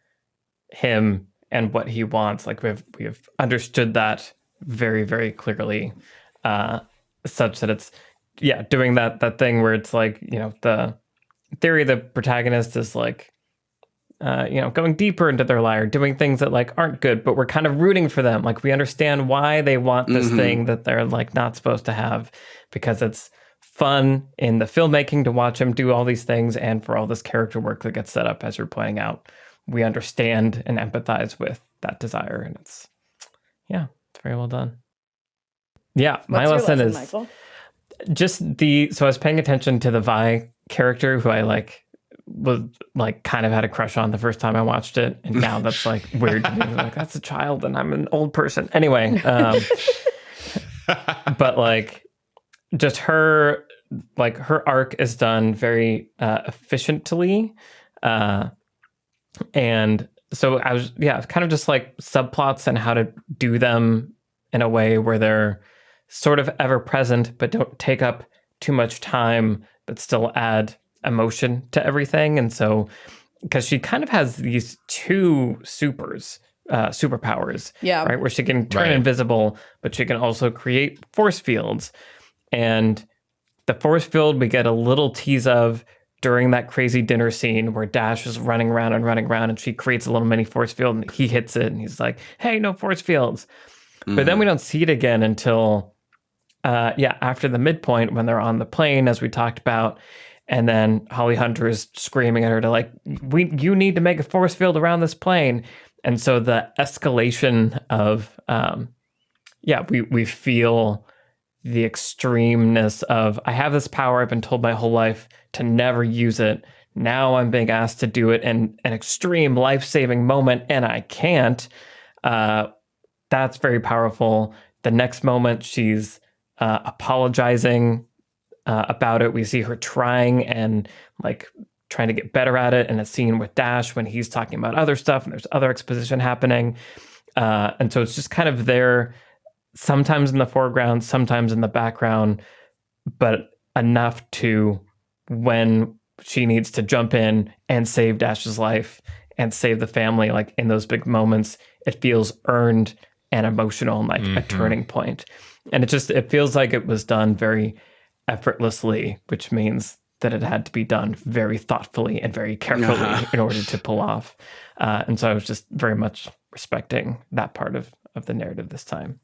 him and what he wants. Like we've understood that very, very clearly, such that it's doing that thing where it's like, the theory of the protagonist is like going deeper into their lie or doing things that like aren't good, but we're kind of rooting for them. Like we understand why they want this thing that they're like not supposed to have, because it's fun in the filmmaking to watch him do all these things, and for all this character work that gets set up, as you're pointing out. We understand and empathize with that desire, and it's very well done. Yeah, my lesson is Michael? Just so I was paying attention to the Vi character, who I was kind of had a crush on the first time I watched it, and now that's like weird to me. Like that's a child, and I'm an old person. Anyway, but just her arc is done very efficiently. And so I was, kind of just like subplots and how to do them in a way where they're sort of ever present, but don't take up too much time, but still add emotion to everything. And so, because she kind of has these two superpowers, right? Where she can turn invisible, but she can also create force fields. And the force field we get a little tease of during that crazy dinner scene where Dash is running around and she creates a little mini force field and he hits it and he's like, hey, no force fields. But then we don't see it again until after the midpoint when they're on the plane, as we talked about. And then Holly Hunter is screaming at her to you need to make a force field around this plane. And so the escalation of, we feel the extremeness of, I have this power, I've been told my whole life to never use it. Now I'm being asked to do it in an extreme life-saving moment, and I can't. That's very powerful. The next moment, she's apologizing about it. We see her trying and trying to get better at it in a scene with Dash when he's talking about other stuff and there's other exposition happening. And so it's just kind of there, sometimes in the foreground, sometimes in the background, but enough to when she needs to jump in and save Dash's life and save the family, in those big moments, it feels earned and emotional and a turning point. And it feels like it was done very effortlessly, which means that it had to be done very thoughtfully and very carefully in order to pull off. And so I was just very much respecting that part of the narrative this time.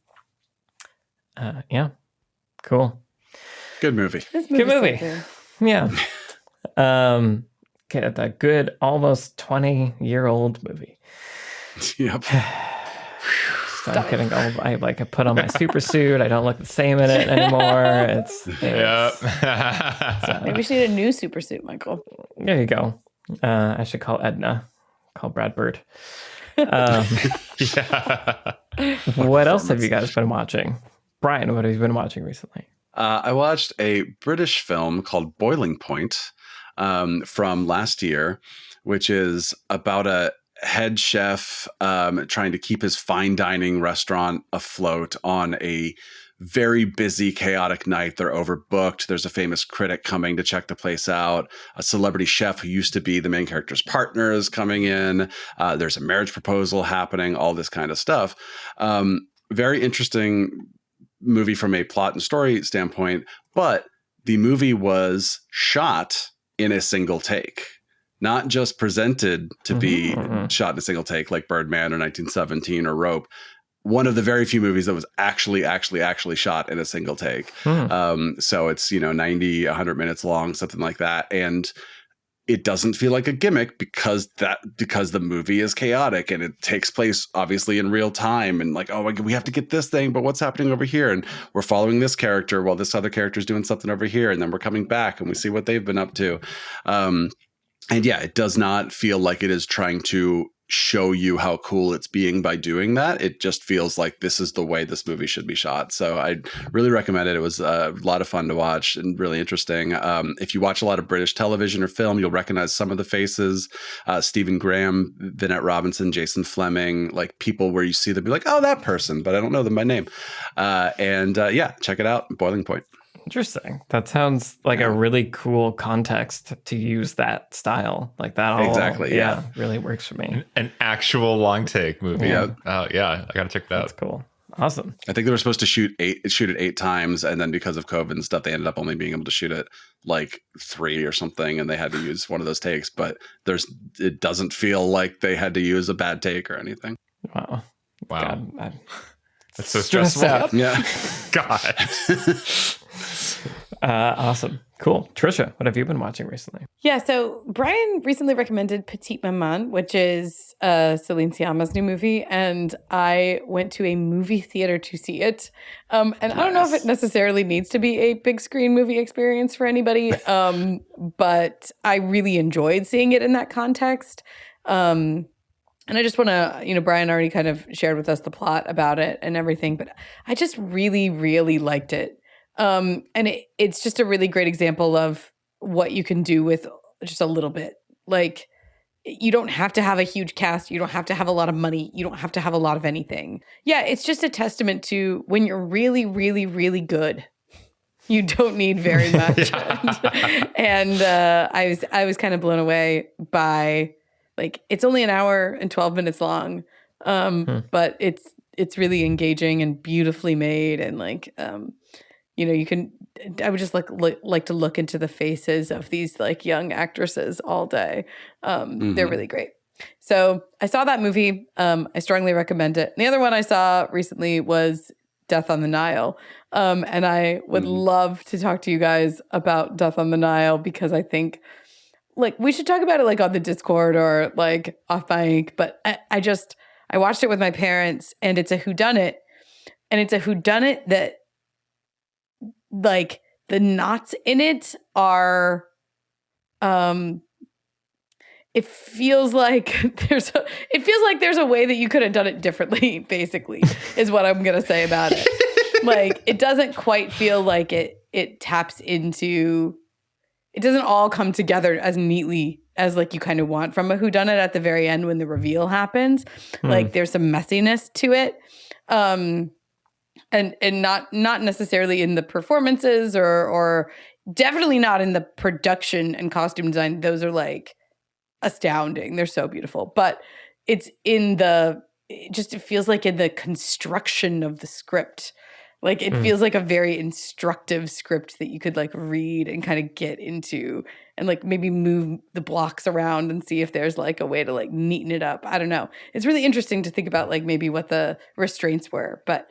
Cool. Good movie. Good movie. Yeah. The good almost 20-year-old movie. Yep. So I'm getting old. I put on my super suit. I don't look the same in it anymore. Maybe we should need a new super suit, Michael. There you go. I should call Edna. Call Brad Bird. What else have you guys been watching? Brian, what have you been watching recently? I watched a British film called Boiling Point from last year, which is about a head chef trying to keep his fine dining restaurant afloat on a very busy, chaotic night. They're overbooked. There's a famous critic coming to check the place out. A celebrity chef who used to be the main character's partner is coming in. There's a marriage proposal happening, all this kind of stuff. Very interesting movie from a plot and story standpoint, but the movie was shot in a single take. Not just presented to be shot in a single take like Birdman or 1917 or Rope. One of the very few movies that was actually shot in a single take. So it's, 90, 100 minutes long, something like that. And it doesn't feel like a gimmick because the movie is chaotic and it takes place obviously in real time and like, oh, we have to get this thing, but what's happening over here? And we're following this character while this other character is doing something over here. And then we're coming back and we see what they've been up to. And yeah, it does not feel like it is trying to show you how cool it's being by doing that. It just feels like this is the way this movie should be shot. So I really recommend it. It was a lot of fun to watch and really interesting. If you watch a lot of British television or film, you'll recognize some of the faces. Stephen Graham, Vinette Robinson, Jason Fleming, like people where you see them be like, oh, that person, but I don't know them by name. Yeah, check it out. Boiling Point. Interesting. That sounds like a really cool context to use that style. Like that all, exactly. Yeah. Really works for me. An actual long take movie. Yeah. Oh yeah. I gotta check that out. That's cool. Awesome. I think they were supposed to shoot it 8 times, and then because of COVID and stuff, they ended up only being able to shoot it like 3 or something, and they had to use one of those takes. But it doesn't feel like they had to use a bad take or anything. Wow. God, that's so stressful. Out. Yeah. God. Awesome. Cool. Trisha, what have you been watching recently? Yeah, so Brian recently recommended Petite Maman, which is Celine Sciamma's new movie, and I went to a movie theater to see it. And nice. I don't know if it necessarily needs to be a big screen movie experience for anybody, but I really enjoyed seeing it in that context. And I just want to, Brian already kind of shared with us the plot about it and everything, but I just really, really liked it. And it's just a really great example of what you can do with just a little bit. Like, you don't have to have a huge cast. You don't have to have a lot of money. You don't have to have a lot of anything. Yeah, it's just a testament to when you're really, really, really good, you don't need very much. And I was kind of blown away by, like, it's only an hour and 12 minutes long, but it's really engaging and beautifully made, and like I would just like to look into the faces of these like young actresses all day. They're really great. So I saw that movie. I strongly recommend it. And the other one I saw recently was Death on the Nile. And I would love to talk to you guys about Death on the Nile, because I think like we should talk about it like on the Discord or like off mic. But I watched it with my parents, and it's a whodunit. And it's a whodunit that, like, the knots in it are, it feels like there's a way that you could have done it differently, basically, is what I'm going to say about it. Like, it doesn't quite feel like it taps into, it doesn't all come together as neatly as like you kind of want from a whodunit at the very end when the reveal happens. Like, there's some messiness to it. And not necessarily in the performances or definitely not in the production and costume design. Those are like astounding. They're so beautiful. But it's it feels like in the construction of the script. Like, it feels like a very instructive script that you could like read and kind of get into and like maybe move the blocks around and see if there's like a way to like neaten it up. I don't know. It's really interesting to think about like maybe what the restraints were, but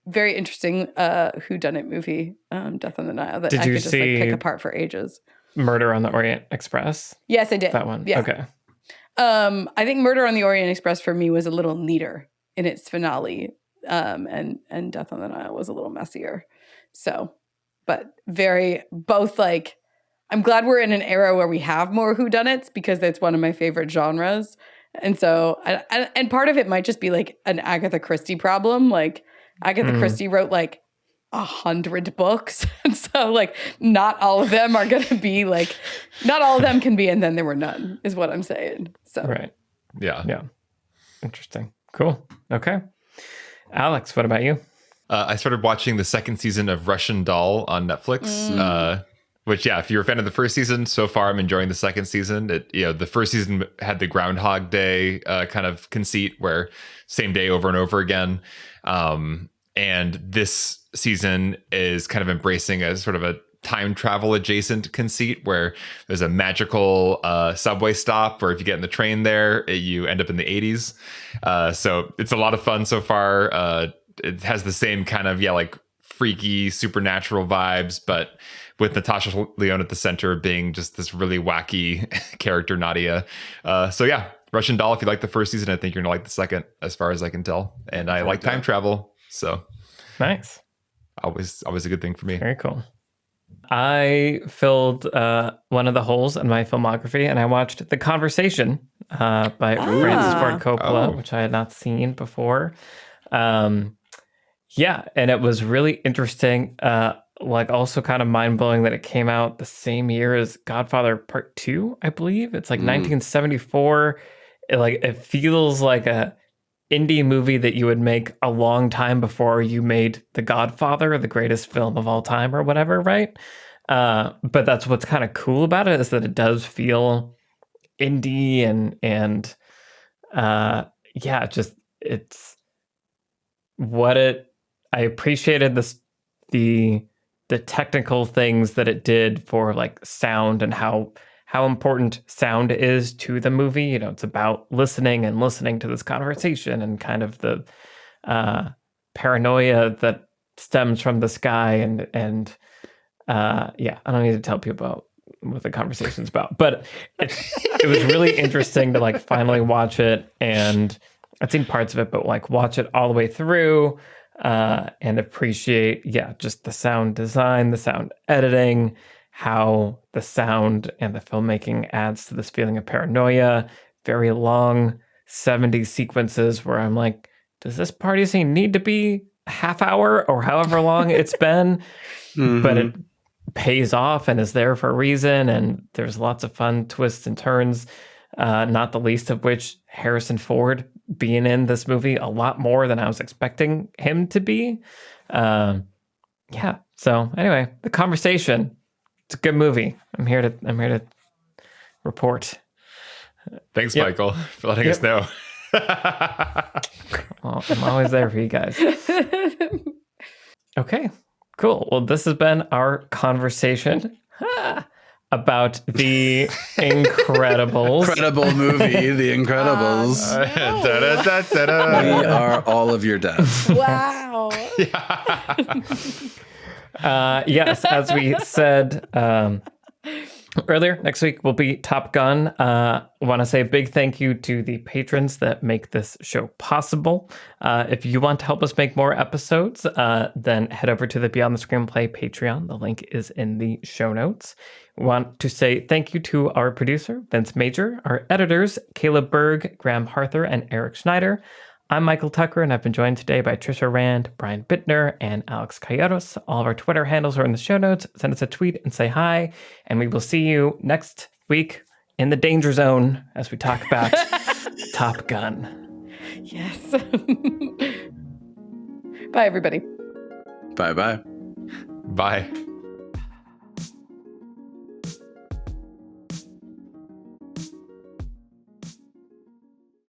very interesting whodunit movie, Death on the Nile, that I could just like pick apart for ages. Murder on the Orient Express? Yes, I did. That one? Yeah. Okay. I think Murder on the Orient Express for me was a little neater in its finale, and Death on the Nile was a little messier. So, but both like, I'm glad we're in an era where we have more whodunits, because that's one of my favorite genres. And so, and part of it might just be like an Agatha Christie problem. Like, Agatha Christie wrote like 100 books. And so like, not all of them are going to be like, not all of them can be, and then there were none, is what I'm saying. So, right. Yeah. Yeah. Interesting. Cool. Okay. Alex, what about you? I started watching the second season of Russian Doll on Netflix. Which, yeah, if you're a fan of the first season, so far I'm enjoying the second season. The first season had the Groundhog Day kind of conceit, where same day over and over again. And this season is kind of embracing a sort of a time travel adjacent conceit, where there's a magical subway stop where if you get in the train there, you end up in the 80s. So it's a lot of fun so far. It has the same kind of, like freaky supernatural vibes, but with Natasha Lyonne at the center being just this really wacky character, Nadia. So yeah, Russian Doll, if you like the first season, I think you're gonna like the second, as far as I can tell. And I like time travel, so nice. Always a good thing for me. Very cool. I filled one of the holes in my filmography, and I watched The Conversation by Francis Ford Coppola, which I had not seen before. Yeah, and it was really interesting. Also kind of mind-blowing that it came out the same year as Godfather Part 2, I believe. It's like 1974. It feels like a indie movie that you would make a long time before you made The Godfather, the greatest film of all time or whatever, right? But that's what's kind of cool about it, is that it does feel indie and it's what it. I appreciated the technical things that it did for like sound and how important sound is to the movie. It's about listening to this conversation and kind of the paranoia that stems from the sky and I don't need to tell people about what the conversation's about, but it was really interesting to like finally watch it. And I've seen parts of it, but like watch it all the way through and appreciate, just the sound design, the sound editing, how the sound and the filmmaking adds to this feeling of paranoia. Very long 70s sequences where I'm like, does this party scene need to be a half hour or however long it's been? But it pays off and is there for a reason. And there's lots of fun twists and turns, not the least of which Harrison Ford being in this movie a lot more than I was expecting him to be. So anyway, The Conversation. It's a good movie. I'm here to report. Thanks, Michael, for letting us know. Well, I'm always there for you guys. Okay, cool. Well, this has been our conversation about The Incredibles. Incredible movie, The Incredibles. We are all of your dad. Wow. Yes, as we said earlier, next week will be Top Gun. Want to say a big thank you to the patrons that make this show possible. If you want to help us make more episodes, then head over to the Beyond the Screenplay Patreon. The link is in the show notes. Want to say thank you to our producer, Vince Major, our editors, Caleb Berg, Graham Harther, and Eric Schneider. I'm Michael Tucker, and I've been joined today by Trisha Rand, Brian Bittner, and Alex Calleros. All of our Twitter handles are in the show notes. Send us a tweet and say hi, and we will see you next week in the danger zone as we talk about Top Gun. Yes. Bye, everybody. Bye-bye. Bye.